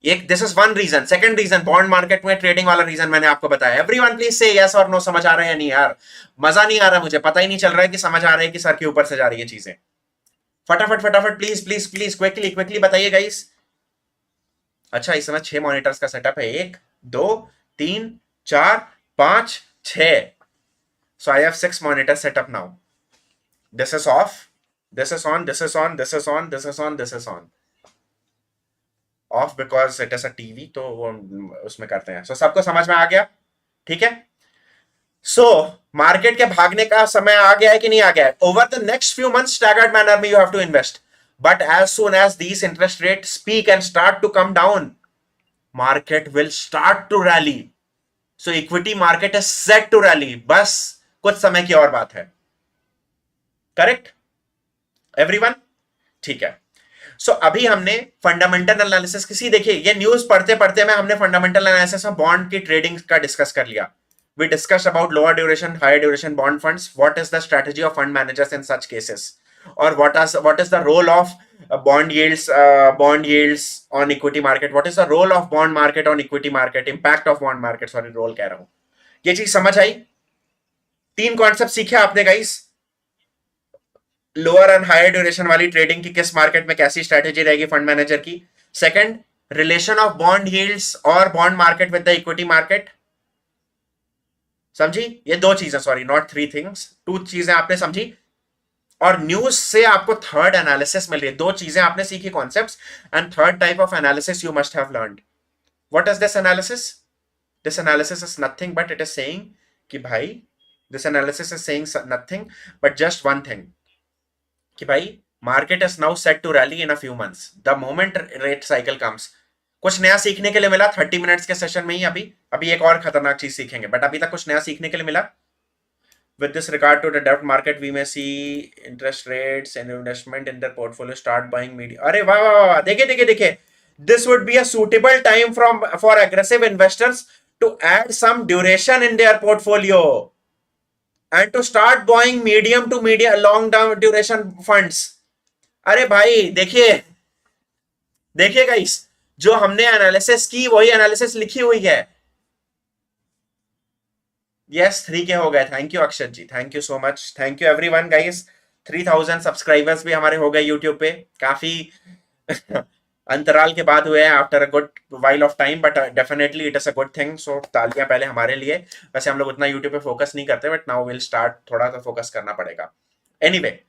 S1: एक, this is one reason. Second reason, bond market में trading वाला reason मैंने आपको बताया. एवरीवन प्लीज से यस और no. समझ आ रहा है या नहीं यार? मजा नहीं आ रहा मुझे, पता ही नहीं चल रहा है कि समझ आ रहा है कि सर के ऊपर से जा रही है चीजें. फटाफट फटाफट please please please quickly quickly बताइए गाइस. अच्छा, इस समय 6 मॉनिटर्स का सेटअप है, 1 2 3 4 5 6. सो I have 6 monitor setup now. This is of, this is on, this is on, this is on, this is on, this is on. Of because it is a TV, तो वो उसमें करते हैं. सो सबको समझ में आ गया? ठीक है. सो मार्केट के भागने का समय आ गया है कि नहीं आ गया है? Over the next few months staggered manner में you have to invest, but as soon as these interest rate peak and start to come down, market will start to rally. So equity market is set to rally, बस कुछ समय की और बात है. Correct everyone? ठीक है. सो अभी हमने फंडामेंटल एनालिसिस किसी, देखिए ये न्यूज पढ़ते पढ़ते में हमने फंडामेंटल एनालिसिस में बॉन्ड की ट्रेडिंग का डिस्कस कर लिया. We discussed about lower duration, higher duration bond funds. What is the strategy of fund managers in such cases? Or what is the role of bond yields on equity market? What is the role of bond market on equity market? Impact of bond market, sorry, role कह रहा हूं. ये चीज समझ आई? तीन concept सीखे आपने guys, lower and higher duration वाली ट्रेडिंग की, किस मार्केट में कैसी स्ट्रेटेजी रहेगी फंड मैनेजर की। Second, relation of bond yields और bond market with the equity market, समझी? ये दो चीजें, sorry not three things, two चीजें आपने समझी। और न्यूज से आपको थर्ड एनालिसिस मिल रही है, दो चीजें आपने सीखी concepts, and third type of analysis you must have learned. What is this analysis? This analysis is nothing but it is saying कि भाई, this analysis is saying nothing but just one thing, कि भाई market is now set to rally in a few months the moment rate cycle comes. कुछ नया सीखने के लिए मिला 30 मिनट्स के सेशन में ही। अभी अभी एक और खतरनाक चीज सीखेंगे, बट अभी तक कुछ नया सीखने के लिए मिला। With this regard to the debt market, we may see interest rates and investment in their portfolio start buying media. अरे वाह वाह वाह, देखिए देखिए देखिए, this would be a suitable time for aggressive investors to add some duration in their portfolio and to start buying medium to medium long term duration funds. अरे भाई देखिए, देखिए गाइस, जो हमने एनालिसिस की वही एनालिसिस लिखी हुई है। यस 3K हो गए, thank you Akshat ji, thank you so much, thank you everyone guys. 3000 subscribers भी हमारे हो गए यूट्यूब पे, काफी अंतराल के बाद हुए हैं, after a good while of time, but definitely it is a good thing. So तालियां पहले हमारे लिए। वैसे हम लोग उतना यूट्यूब पे फोकस नहीं करते, बट नाउ विल स्टार्ट, थोड़ा सा फोकस करना पड़ेगा। एनीवे,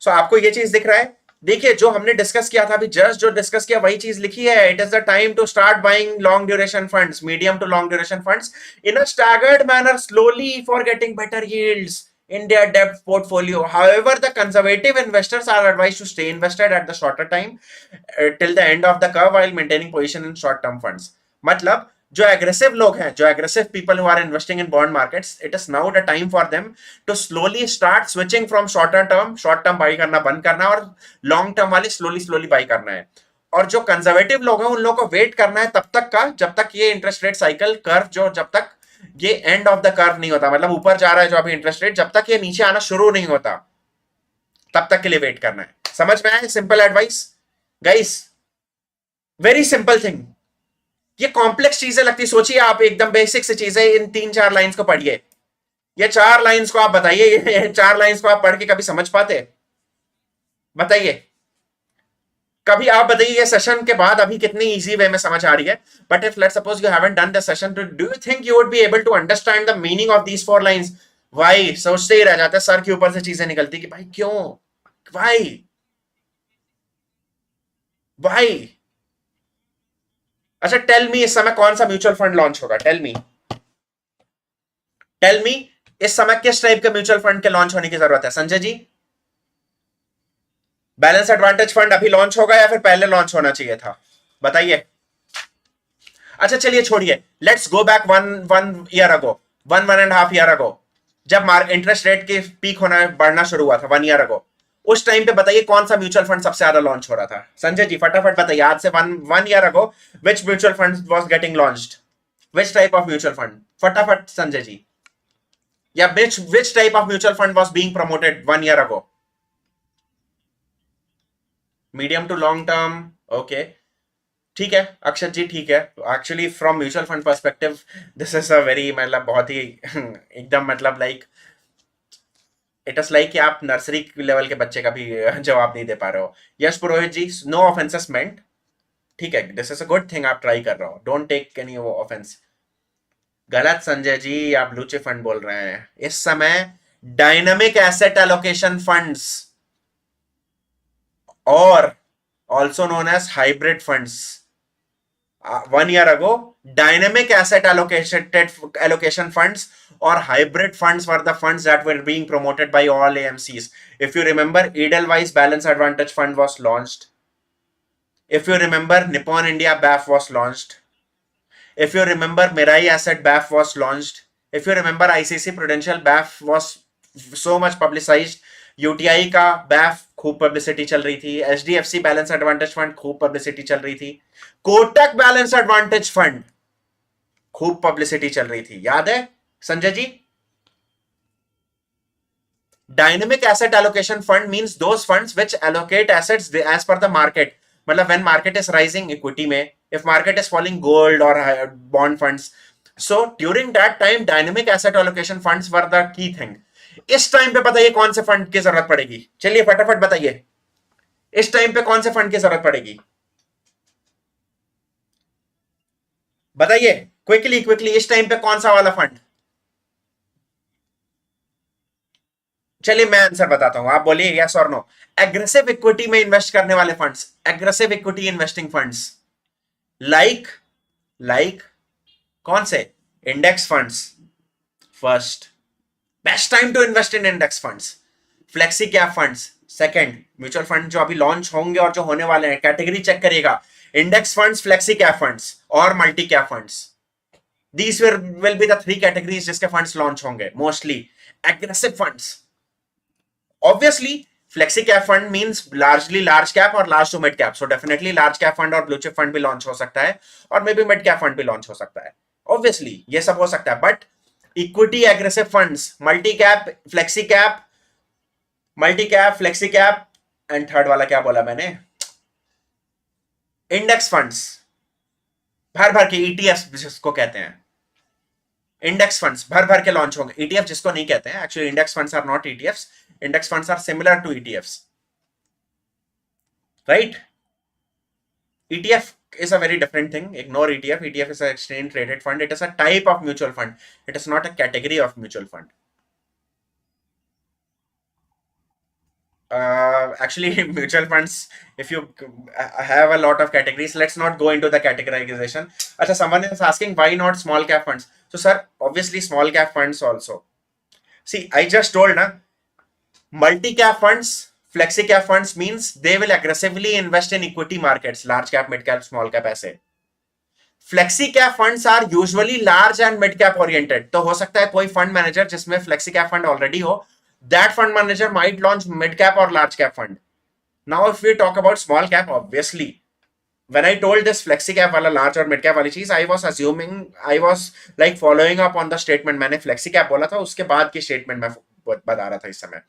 S1: सो आपको ये चीज दिख रहा है, देखिए जो हमने डिस्कस किया था अभी, जस्ट जो डिस्कस किया वही चीज लिखी है। It is the time to start buying long duration funds, medium to long duration funds in a staggered manner, slowly for getting better yields in their debt portfolio. However, the conservative investors are advised to stay invested at the shorter time till the end of the curve while maintaining position in short term funds. मतलब जो aggressive लोग हैं, जो aggressive people who are investing in bond markets, it is now the time for them to slowly start switching from short term buy करना बंद करना और long term वाली स्लोली स्लोली बाई करना है। और जो कंजर्वेटिव लोग हैं उन लोगों को वेट करना है तब तक का, जब तक ये इंटरेस्ट रेट साइकिल कर्व, जो जब तक ये एंड ऑफ द कर्व नहीं होता, मतलब ऊपर जा रहा है जो अभी इंटरेस्ट रेट, जब तक ये नीचे आना शुरू नहीं होता तब तक के लिए वेट करना है। समझ में आया? Simple advice guys, very simple thing. ये कॉम्प्लेक्स चीजें लगती, सोचिए आप, एकदम बेसिक से चीजें, इन 3-4 लाइंस को पढ़िए। ये 4 लाइंस को आप बताइए, ये 4 लाइंस को आप पढ़ के कभी समझ पाते? बताइए कभी, आप बताइए ये सेशन के बाद अभी कितनी इजी वे में समझ आ रही है। But if let's suppose you haven't done the session, तो do you think you would be able to understand the meaning of these 4 lines? भाई सोचते ही रह जाते, सर के ऊपर से चीजें निकलती कि भाई क्यों, भाई भाई। अच्छा टेल मी, इस समय कौन सा म्यूचुअल फंड लॉन्च होगा? टेल मी, टेल मी, इस समय किस टाइप के म्यूचुअल फंड के लॉन्च होने की जरूरत है संजय जी? बैलेंस एडवांटेज फंड अभी लॉन्च होगा या फिर पहले लॉन्च होना चाहिए था? बताइए। अच्छा चलिए छोड़िए, let's go back one year ago, one and half year ago, जब इंटरेस्ट रेट की पीक होना बढ़ना शुरू हुआ था 1 ईयर अगो, उस टाइम पे बताइए कौन सा म्यूचुअल फंड सबसे ज्यादा लॉन्च हो रहा था? संजय जी फटाफट बताइए, आज से one year ago which mutual fund was getting launched, which type of mutual fund? फटाफट संजय जी, या which type of mutual fund was being promoted 1 year ago? Medium to long term, okay ठीक है अक्षत जी, ठीक है। Actually from mutual fund perspective this is a very, मतलब बहुत ही एकदम, मतलब लाइक इट इज लाइक कि आप नर्सरी लेवल के बच्चे का भी जवाब नहीं दे पा रहे हो। यस पुरोहित जी, नो ऑफेंसेस मेंट, ठीक है, this is a good thing, आप ट्राई कर रहे हो, डोंट टेक एनी ऑफेंस। गलत संजय जी, आप ब्लू चिप फंड बोल रहे हैं इस समय। डायनामिक एसेट एलोकेशन फंड्स और also known as hybrid funds, 1 year ago, dynamic asset allocation funds or hybrid funds were the funds that were being promoted by all AMCs. If you remember, Edelweiss Balance Advantage Fund was launched. If you remember, Nippon India BAF was launched. If you remember, Mirai Asset BAF was launched. If you remember, ICICI Prudential BAF was so much publicized. UTI का BAF खूब publicity चल रही थी, HDFC balance advantage fund खूब publicity चल रही थी, Kotak balance advantage fund खूब पब्लिसिटी चल रही थी, याद है Sanjay ji? Dynamic asset allocation fund means those funds which allocate assets as per the market, मतलब when market is rising equity में, if market is falling gold और bond funds, so during that time dynamic asset allocation funds were the key thing. इस time पे बताइए कौन से fund की जरूरत पड़ेगी, चलिए फटाफट बताइए, इस टाइम पे कौन से फंड की जरूरत पड़ेगी, बताइए क्विकली क्विकली, इस टाइम पे कौन सा वाला फंड। चलिए मैं आंसर बताता हूं, आप बोलिए यस और नो। एग्रेसिव इक्विटी में इन्वेस्ट करने वाले funds, aggressive equity investing funds, like like कौन से, index funds first, best time to invest in index funds. Flexi cap funds second, mutual fund जो अभी लॉन्च होंगे और जो होने वाले हैं कैटेगरी चेक करिएगा, index funds, flexi cap funds और multi cap funds. These will be the three categories जिसके फंड्स लॉन्च होंगे mostly. Aggressive funds, obviously flexi cap fund means largely large cap और large to mid cap, so definitely large cap fund और blue chip fund भी launch हो सकता है, और maybe mid cap fund भी launch हो सकता है, ऑब्वियसली ये सब हो सकता है। But equity aggressive funds, multi cap, flexi cap, multi cap, flexi cap and third वाला क्या बोला मैंने, इंडेक्स फंड्स, भर भर के ईटीएफ जिसको कहते हैं, इंडेक्स फंड्स भर भर के लॉन्च होंगे। ईटीएफ जिसको नहीं कहते हैं actually, index funds are not ETFs, index funds are similar to ETFs, right. ETF is a very different thing. Ignore ETF. ETF is an exchange traded fund. It is a type of mutual fund. It is not a category of mutual fund. Actually, mutual funds, if you have a lot of categories, let's not go into the categorization. Achha, someone is asking why not small cap funds. So, sir, obviously small cap funds also. See, I just told na, multi cap funds, flexi cap funds means they will aggressively invest in equity markets, large cap, mid cap, small cap ऐसे। Flexi cap funds are usually large and mid cap oriented, तो हो सकता है कोई fund manager जिसमें flexi cap fund already हो, that fund manager might launch mid cap और large cap fund. Now if we talk about small cap, obviously when I told this flexi cap वाला large और mid cap वाली चीज, I was assuming, I was like following up on the statement, मैंने flexi cap बोला था उसके बाद की statement मैं बता रहा था इस समय,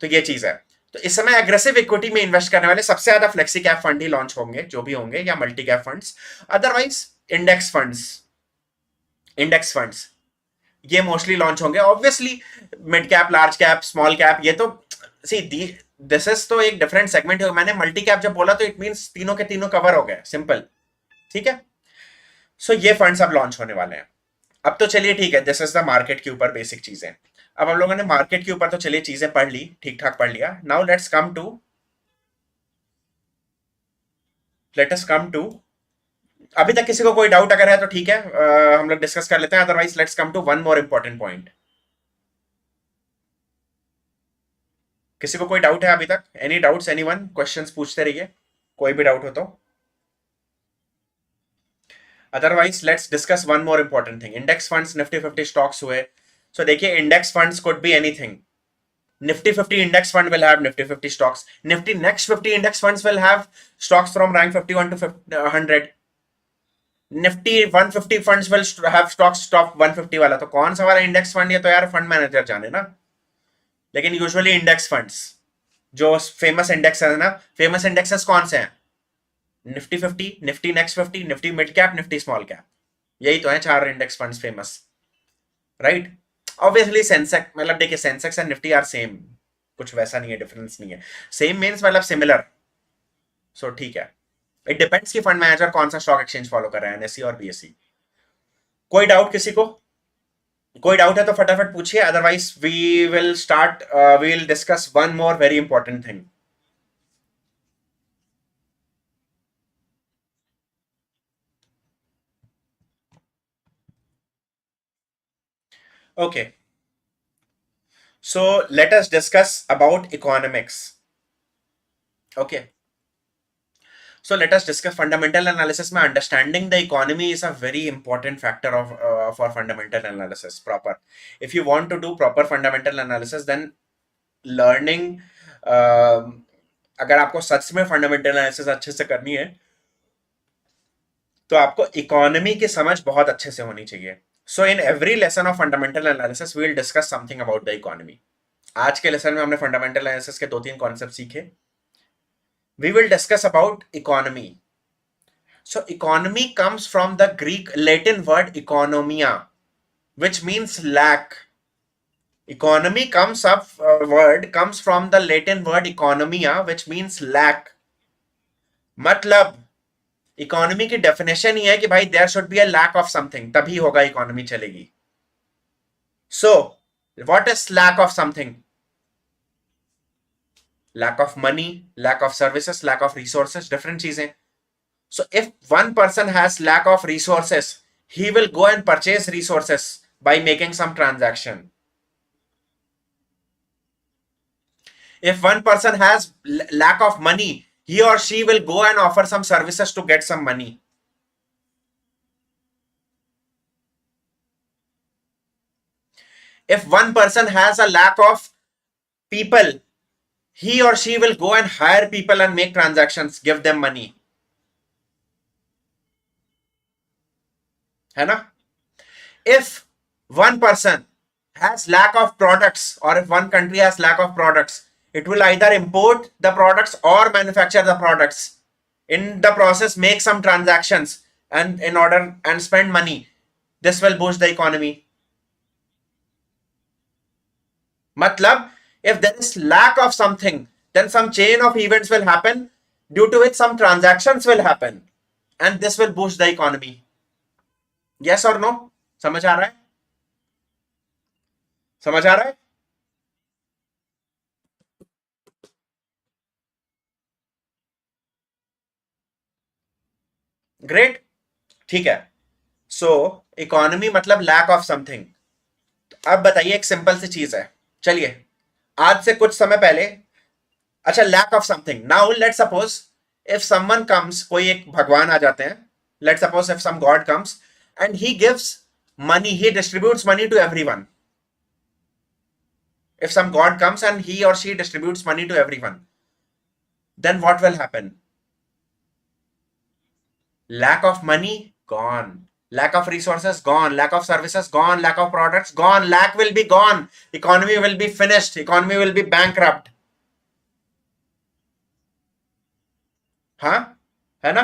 S1: तो ये चीज है। तो इस समय एग्रेसिव इक्विटी में इन्वेस्ट करने वाले सबसे ज्यादा फ्लेक्सी कैप फंड ही लॉन्च होंगे जो भी होंगे, या multi cap funds, otherwise index funds, index funds ये मोस्टली लॉन्च होंगे। Obviously mid cap, large cap, small cap, ये तो सी दिस इज तो एक डिफरेंट सेगमेंट है। मैंने मल्टी कैप जब बोला तो इट मींस तीनों के तीनों कवर हो गए, सिंपल, ठीक है। सो ये फंड्स अब लॉन्च होने वाले हैं। अब तो चलिए ठीक है, दिस इज द मार्केट के ऊपर बेसिक चीजें। अब हम लोगों ने मार्केट के ऊपर तो चलिए चीजें पढ़ ली, ठीक ठाक पढ़ लिया। Now let us come to, अभी तक किसी को कोई डाउट अगर है तो ठीक है, हम लोग डिस्कस कर लेते हैं, otherwise let's come to one more important point. किसी को कोई डाउट है अभी तक, एनी डाउट्स, एनीवन, क्वेश्चंस पूछते रहिए, कोई भी डाउट हो तो, otherwise let's discuss one more important thing. Index funds, Nifty 50 stocks हुए। सो देखिए, index funds could be anything. Nifty 50 index fund will have Nifty 50 stocks. Nifty next 50 index funds will have stocks from rank 51 to 100. Nifty 150 funds will have stocks top 150 वाला। तो कौन सा वाला index fund, ये तो यार फंड मैनेजर जाने ना। लेकिन यूजुअली इंडेक्स फंड्स जो फेमस इंडेक्स है ना, फेमस इंडेक्सेस कौन से हैं, Nifty 50, Nifty next 50, Nifty mid cap, Nifty small cap, यही तो है चार index funds famous, right. Obviously Sensex, मतलब देखिए Sensex and Nifty are same, कुछ वैसा नहीं है, डिफरेंस नहीं है। सेम मीन्स मतलब सिमिलर, सो ठीक है। इट डिपेंड्स कि फंड मैनेजर कौन सा स्टॉक एक्सचेंज फॉलो कर रहा है, एनएससी और बीएससी। कोई डाउट किसी को, कोई डाउट है तो फटाफट पूछिए, otherwise we will start, we will discuss one more very important thing. Okay, so let us discuss about economics. Okay, so let us discuss fundamental analysis में understanding the economy is a very important factor of for fundamental analysis proper. If you want to do proper fundamental analysis, then learning, अगर आपको सच में fundamental analysis अच्छे से करनी है तो आपको इकोनॉमी की समझ बहुत अच्छे से होनी चाहिए। So in every lesson of fundamental analysis we will discuss something about the economy. आज के लेसन में हमने फंडामेंटल एनालिसिस के दो तीन कॉन्सेप्ट सीखे। We will discuss about economy. So economy comes from the Greek Latin word economia, which means lack. Economy comes up, word comes from the Latin word economia, which means lack. मतलब economy की definition ही है कि भाई there should be a lack of something, तभी होगा economy चलेगी. So what is lack of something? Lack of money, lack of services, lack of resources, different चीजें. So if one person has lack of resources, he will go and purchase resources by making some transaction. If one person has lack of money, he or she will go and offer some services to get some money. If one person has a lack of people, he or she will go and hire people and make transactions, give them money. है ना? If one person has lack of products, or if one country has lack of products, it will either import the products or manufacture the products. In the process, make some transactions and in order and spend money. This will boost the economy. Matlab, if there is lack of something, then some chain of events will happen, due to which some transactions will happen, and this will boost the economy. Yes or no? समझ आ रहा है? समझ आ रहा है? Great. ठीक है. सो इकोनॉमी मतलब लैक ऑफ समथिंग. अब बताइए, एक सिंपल सी चीज है. चलिए, आज से कुछ समय पहले, अच्छा, lack of something. Now let suppose if someone comes, कोई एक भगवान आ जाते हैं. Let suppose if some god comes and he gives money, he distributes money to everyone. If some god comes and he or she distributes money to everyone, then what will happen? Lack of money gone, lack of resources gone, lack of services gone, lack of products gone, lack will be gone, economy will be finished, economy will be bankrupt. हाँ, है ना?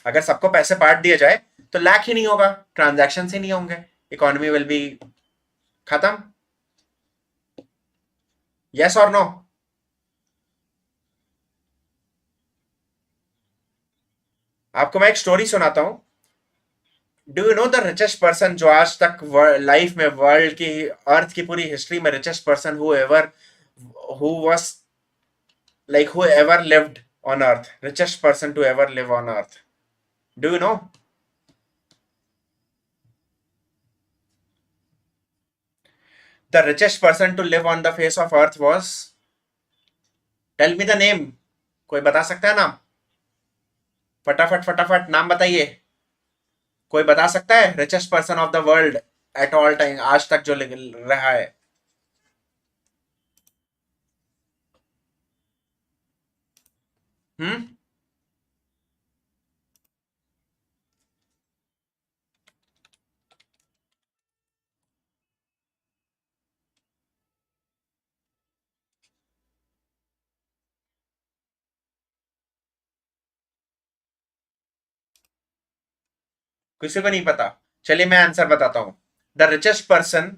S1: अगर सबको पैसे बांट दिए जाए तो लैक ही नहीं होगा, ट्रांजैक्शन ही नहीं होंगे, इकोनॉमी विल बी खत्म. यस और नो? आपको मैं एक स्टोरी सुनाता हूं. Do you know the richest person, जो आज तक लाइफ में, वर्ल्ड की, अर्थ की पूरी हिस्ट्री में richest person who ever, who was like who ever lived on earth, richest person to ever live on earth? Do you know? The richest person to live on the face of earth was, tell me the name. कोई बता सकता है नाम? फटाफट फटाफट नाम बताइए. कोई बता सकता है richest person of the world at all time, आज तक जो रहा है? हम्म. किसी को नहीं पता? चलिए मैं आंसर बताता हूं. The richest person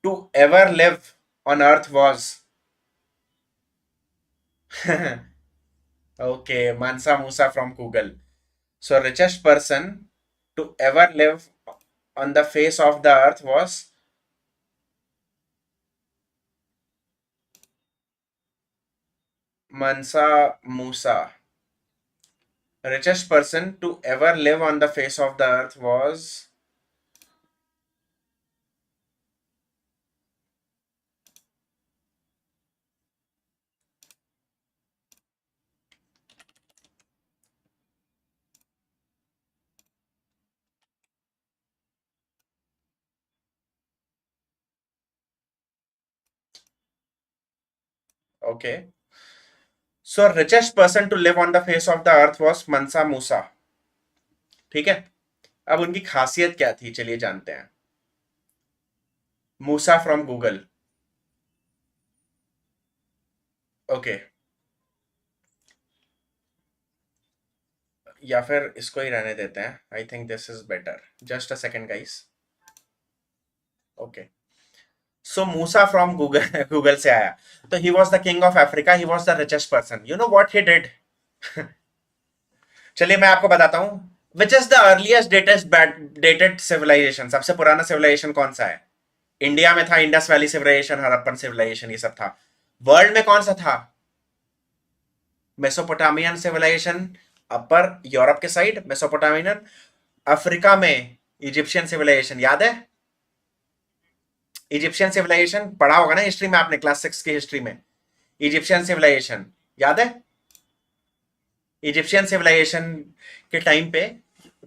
S1: to ever live on earth was okay, Mansa Musa from Google. So richest person to ever live on the face of the earth was Mansa Musa. Richest person to ever live on the face of the earth was, okay. So richest person to live on the face of the earth was Mansa Musa. ठीक है. अब उनकी खासियत क्या थी, चलिए जानते हैं. Musa from Google. ओके. या फिर इसको ही रहने देते हैं. I think this is better. Just a second guys. Okay. So Musa from Google Google से आया। तो he was the king of Africa, he was the richest person. You know what he did? चलिए मैं आपको बताता हूं। Which is the earliest dated civilization? सबसे पुराना सिविलाइजेशन कौन सा है? इंडिया में था Indus valley civilisation, Harappan civilisation, ये सब था। वर्ल्ड में कौन सा था? मेसोपोटामियन सिविलाइजेशन अपर यूरोप के साइड, मेसोपोटामियन। अफ्रीका में इजिप्शियन सिविलाइजेशन, याद है? इजिप्शियन सिविलाइजेशन पढ़ा होगा ना हिस्ट्री में आपने, क्लास 6 की हिस्ट्री में। इजिप्शियन सिविलाइजेशन याद है? इजिप्शियन सिविलाइजेशन के टाइम पे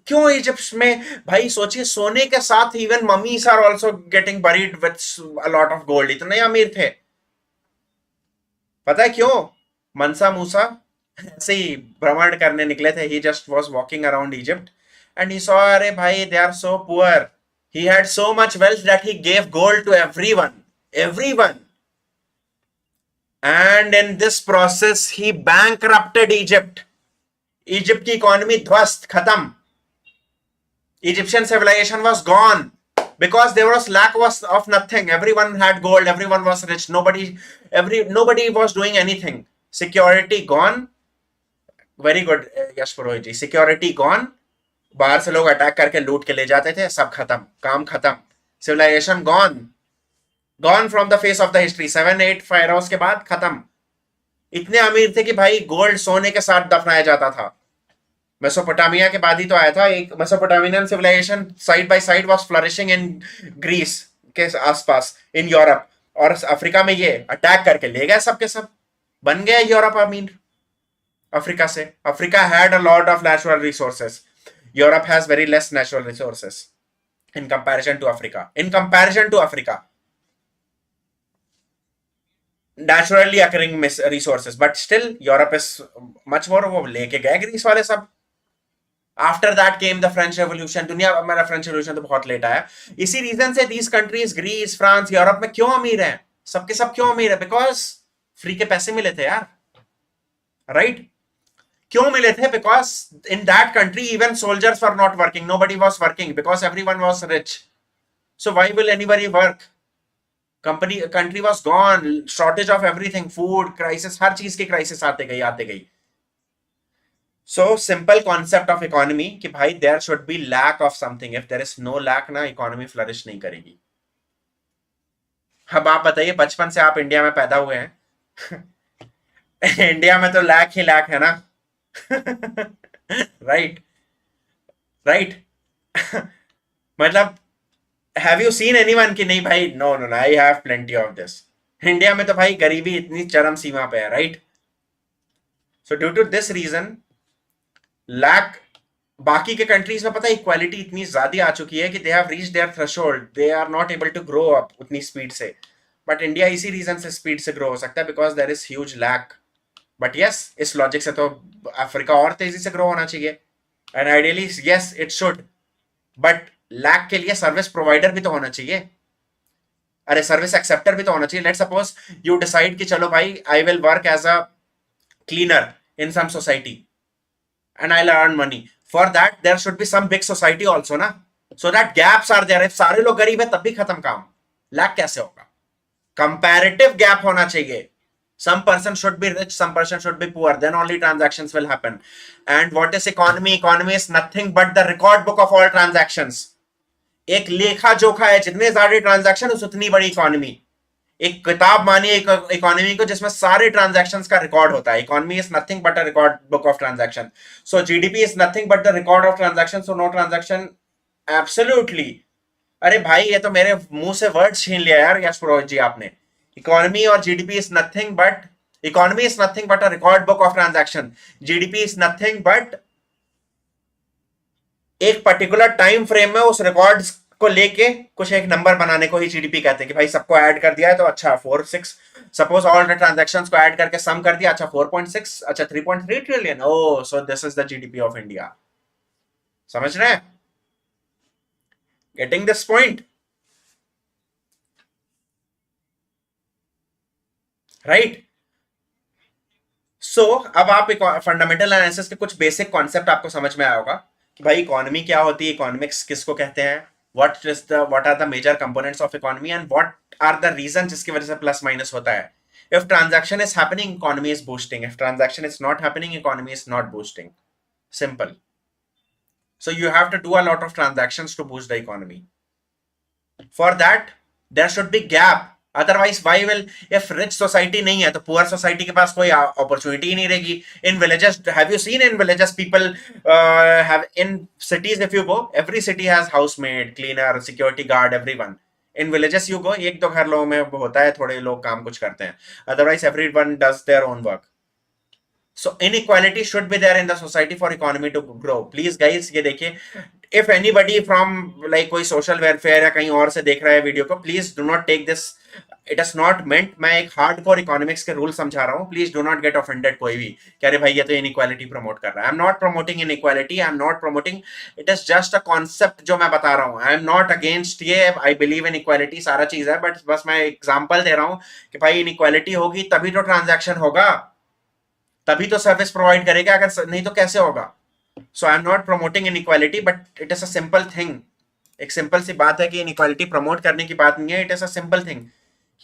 S1: क्यों इजिप्ट में भाई सोचिए, सोने के साथ even mummies are also getting buried with a lot of gold, इतने अमीर थे। पता है क्यों? मनसा मूसा ऐसे ही भ्रमण करने निकले थे। He just was walking around Egypt and he saw, अरे भाई they are so poor. He had so much wealth that he gave gold to everyone, and in this process he bankrupted Egypt. Egypt की economy ध्वस्त, खत्म। Egyptian civilization was gone because there was lack of nothing. Everyone had gold. Everyone was rich. Nobody was doing anything. Security gone. Very good, Yash Purohit ji. Security gone, बाहर से लोग attack करके लूट के ले जाते थे, सब खत्म, काम खत्म। Civilization gone, gone from the face of the history. 7-8 pharaohs के बाद खत्म। इतने अमीर थे कि भाई गोल्ड सोने के साथ दफनाया जाता था। मेसोपोटामिया के बाद ही तो आया था एक Mesopotamian civilization, side by side was flourishing in Greece के आसपास, इन यूरोप। और अफ्रीका में ये अटैक करके ले गए सबके सब, बन गया यूरोप अमीर अफ्रीका से। Africa had a lot of natural resources, Europe has very less natural resources in comparison to Africa. In comparison to Africa naturally occurring resources, but still Europe is much more। वो लेके गए Greece वाले सब। After that came the French revolution. दुनिया मेरा French revolution तो बहुत late आया। इसी रीजन से these countries, Greece, France, Europe में क्यों अमीर हैं? सबके सब क्यों अमीर है? बिकॉज फ्री के पैसे मिले थे यार, राइट right? क्यों मिले थे? Because in that country even soldiers were not working, nobody was working because everyone was rich. So why will anybody work? Country was gone, shortage of everything, food crisis, हर चीज की crisis आते गई आते गई। So simple concept of economy कि भाई there should be lack of something. If there is no lack ना, इकोनॉमी फ्लरिश नहीं करेगी। अब आप बताइए, बचपन से आप इंडिया में पैदा हुए हैं इंडिया में तो लैक ही लैक है ना राइट, राइट मतलब हैव यू सीन एनीवन कि नहीं भाई, no no I have plenty of this. India में तो भाई गरीबी इतनी चरम सीमा पे है, right. So due to this reason lack, बाकी के कंट्रीज में पता है इक्वालिटी इतनी ज्यादा आ चुकी है कि they have reach their threshold, they are not able to grow up उतनी स्पीड से। बट इंडिया इसी रीजन से स्पीड से ग्रो हो सकता है, because there is huge lack. But yes, इस लॉजिक से तो अफ्रीका और तेजी से ग्रो होना चाहिए, and ideally yes it should. But lack के लिए सर्विस प्रोवाइडर भी तो होना चाहिए। अरे सर्विस एक्सेप्टर भी तो होना चाहिए। लेट सपोज यू डिसाइड कि चलो भाई I will work as a cleaner in some society and I'll earn money. For that there should be some big society also ना, so that gaps are there। if सारे लोग गरीब है तब भी खत्म काम, लैक कैसे होगा? कंपैरेटिव गैप होना चाहिए। some person should be rich, some person should be poor, then only transactions will happen। and what is economy? economy is nothing but the record book of all transactions। एक लेखा जोखा है, जितने ज्यादा transaction उतनी बड़ी इकोनॉमी। एक किताब मानिए इकोनॉमी को जिसमें सारे ट्रांजैक्शंस का रिकॉर्ड होता है। Economy is nothing but a record book of transaction. So GDP is nothing but the record of transaction, so no transaction absolutely. अरे भाई ये तो मेरे मुंह से वर्ड छीन लिया यार यश पुरोहित जी आपने। इकोनॉमी और GDP is nothing but, economy is nothing but a record book of transaction, GDP is nothing but एक पर्टिकुलर टाइम फ्रेम में उस रिकॉर्ड्स को लेके कुछ एक नंबर बनाने को ही जीडीपी कहते हैं। कि भाई सबको ऐड कर दिया है तो अच्छा 4-6, सपोज ऑल द ट्रांजैक्शंस को ऐड करके सम कर दिया, अच्छा 4.6, अच्छा 3.3 trillion, oh so this is the GDP of India. समझ रहे हैं? Getting this point, right. So अब आप फंडामेंटल एनालिसिस के कुछ बेसिक कॉन्सेप्ट आपको समझ में आया होगा कि भाई इकोनॉमी क्या होती है, इकोनॉमिक्स किसको कहते हैं, what are the major components of economy and what are the reason जिसकी वजह से प्लस माइनस होता है. If transaction is happening, economy is boosting. If transaction is not happening, economy is not boosting. Simple. So you have to do a lot of transactions to boost the economy. For that, there should be gap. Otherwise, why will, if rich society नहीं है तो poor society के पास कोई opportunity ही नहीं रहेगी. In villages, have you seen in villages people have, in cities if you go, every city has housemaid, cleaner, security guard, everyone. In villages you go, एक दो घर लोगों में होता है, थोड़े लोग काम कुछ करते हैं. Otherwise, everyone does their own work. So inequality should be there in the society for economy to grow. Please guys, ये देखिए, if anybody from like कोई social welfare या कहीं और से देख रहा है वीडियो को, please do not take this. It is not meant. मैं एक hardcore economics के रूल समझा रहा हूँ. Please do not get offended कोई भी कि अरे भाई ये तो inequality promote कर रहा है. I'm not promoting inequality. I'm not promoting. It is just a concept जो मैं बता रहा हूँ. I'm not against ये. I believe in equality. सारा चीज है. But बस मैं example दे रहा हूँ कि भाई inequality होगी तभी तो transaction होगा, तभी तो सर्विस प्रोवाइड करेगा. अगर नहीं तो कैसे होगा. So I am not promoting inequality, but it is a simple thing. एक सिंपल सी बात है कि इनइक्वालिटी प्रमोट करने की बात नहीं है. It is a simple thing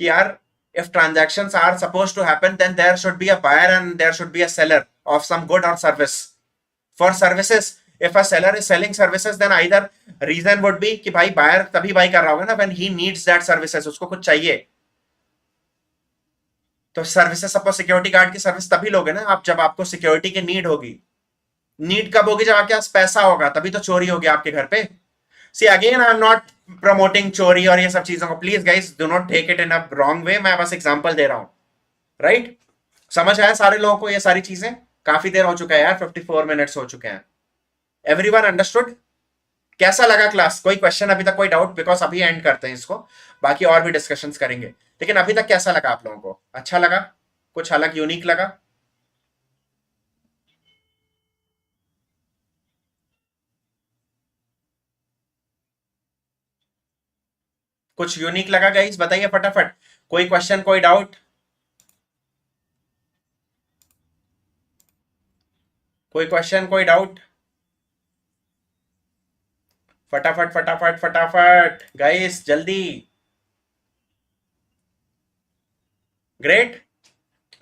S1: कि यार, if transactions are supposed to happen, then there should be a buyer and there should be a seller of some good or service. For services, if a seller is selling services, then either reason would be कि भाई buyer तभी buy कर रहा होगा ना when he needs that services, उसको कुछ चाहिए. तो सर्विसेज, सपोज सिक्योरिटी गार्ड की सर्विस तभी लोगे ना आप जब आपको सिक्योरिटी की नीड होगी. नीड कब होगी? जब आपके पास पैसा होगा, तभी तो चोरी होगी आपके घर पे. See again, I am not promoting चोरी और ये सब चीजों को. Please guys, do not take it in a wrong way. मैं बस एग्जांपल दे रहा हूं. राइट? समझ आया सारे लोगों को ये सारी चीजें? काफी देर हो चुका है यार, 54 मिनट्स हो चुके हैं. Everyone understood? कैसा लगा क्लास? कोई क्वेश्चन अभी तक, कोई डाउट? बिकॉज अभी एंड करते हैं इसको, बाकी और भी डिस्कशंस करेंगे. लेकिन अभी तक कैसा लगा आप लोगों को? अच्छा लगा? कुछ अलग यूनिक लगा? कुछ यूनिक लगा गाइस? बताइए फटाफट. कोई क्वेश्चन, कोई डाउट? कोई क्वेश्चन, कोई डाउट? फटाफट फटाफट फटाफट गाइस, जल्दी. ग्रेट.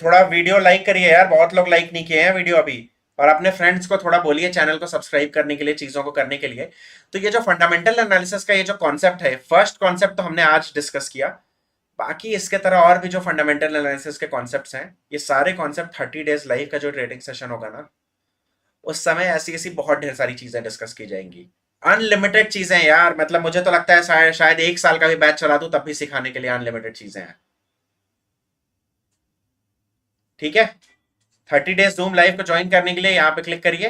S1: थोड़ा वीडियो लाइक करिए यार, बहुत लोग लाइक नहीं किए हैं वीडियो अभी. और अपने फ्रेंड्स को थोड़ा बोलिए चैनल को सब्सक्राइब करने के लिए, चीजों को करने के लिए. तो ये जो फंडामेंटल एनालिसिस का ये जो कॉन्सेप्ट है, फर्स्ट कॉन्सेप्ट तो हमने आज डिस्कस किया. बाकी इसके तरह और भी जो फंडामेंटल एनालिसिस के कॉन्सेप्ट्स हैं, ये सारे कॉन्सेप्ट 30 डेज लाइव का जो ट्रेडिंग सेशन होगा ना, उस समय ऐसी ऐसी बहुत ढेर सारी चीजें डिस्कस की जाएंगी. अनलिमिटेड चीजें यार. मतलब मुझे तो लगता है शायद 1 साल का भी बैच चला दूं तब भी सिखाने के लिए अनलिमिटेड चीजें हैं. ठीक है? 30 डेज जूम लाइव को ज्वाइन करने के लिए यहाँ पे क्लिक करिए.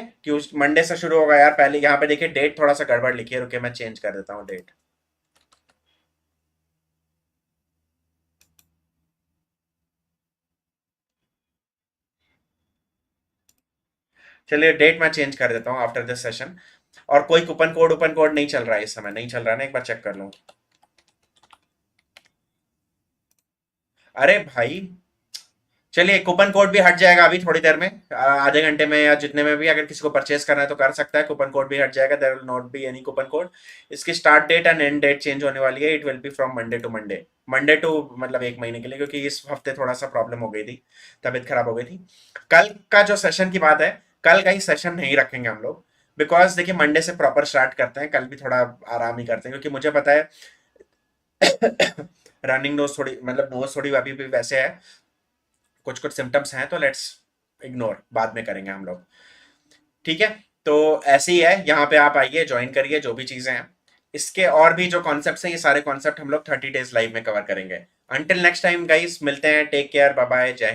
S1: मंडे से शुरू होगा यार. पहले यहाँ पे देखिए डेट थोड़ा सा गड़बड़ लिखिए. रुके मैं चेंज कर देता हूँ डेट. चलिए डेट मैं चेंज कर देता हूँ आफ्टर दिस सेशन. और कोई कूपन कोड नहीं चल रहा है इस समय. नहीं चल रहा है ना? एक बार चेक कर लूँ. अरे भाई, चलिए कूपन कोड भी हट जाएगा अभी थोड़ी देर में, आधे घंटे में या जितने में भी. अगर किसी को परचेस करना है तो कर सकता है. कूपन कोड भी हट जाएगा. There will not be any coupon code. इसकी start date and end date change होने वाली है. It will be from Monday to Monday. Monday to मतलब 1 महीने के लिए, क्योंकि इस हफ्ते थोड़ा सा प्रॉब्लम हो गई थी, तबीयत खराब हो गई थी. कल का जो सेशन की बात है, कल का ही सेशन नहीं रखेंगे हम लोग. बिकॉज देखिए मंडे से प्रॉपर स्टार्ट करते हैं. कल भी थोड़ा आराम ही करते हैं, क्योंकि मुझे पता है रनिंग नोज थोड़ी, मतलब नोज थोड़ी अभी भी वैसे है. कुछ कुछ सिम्टम्स हैं तो लेट्स इग्नोर, बाद में करेंगे हम लोग. ठीक है? तो ऐसे ही है. यहाँ पे आप आइए, ज्वाइन करिए जो भी चीजें हैं. इसके और भी जो कॉन्सेप्ट्स हैं, ये सारे कॉन्सेप्ट हम लोग 30 डेज लाइव में कवर करेंगे. अंटिल नेक्स्ट टाइम गाइस, मिलते हैं. टेक केयर, बाय बाय, जय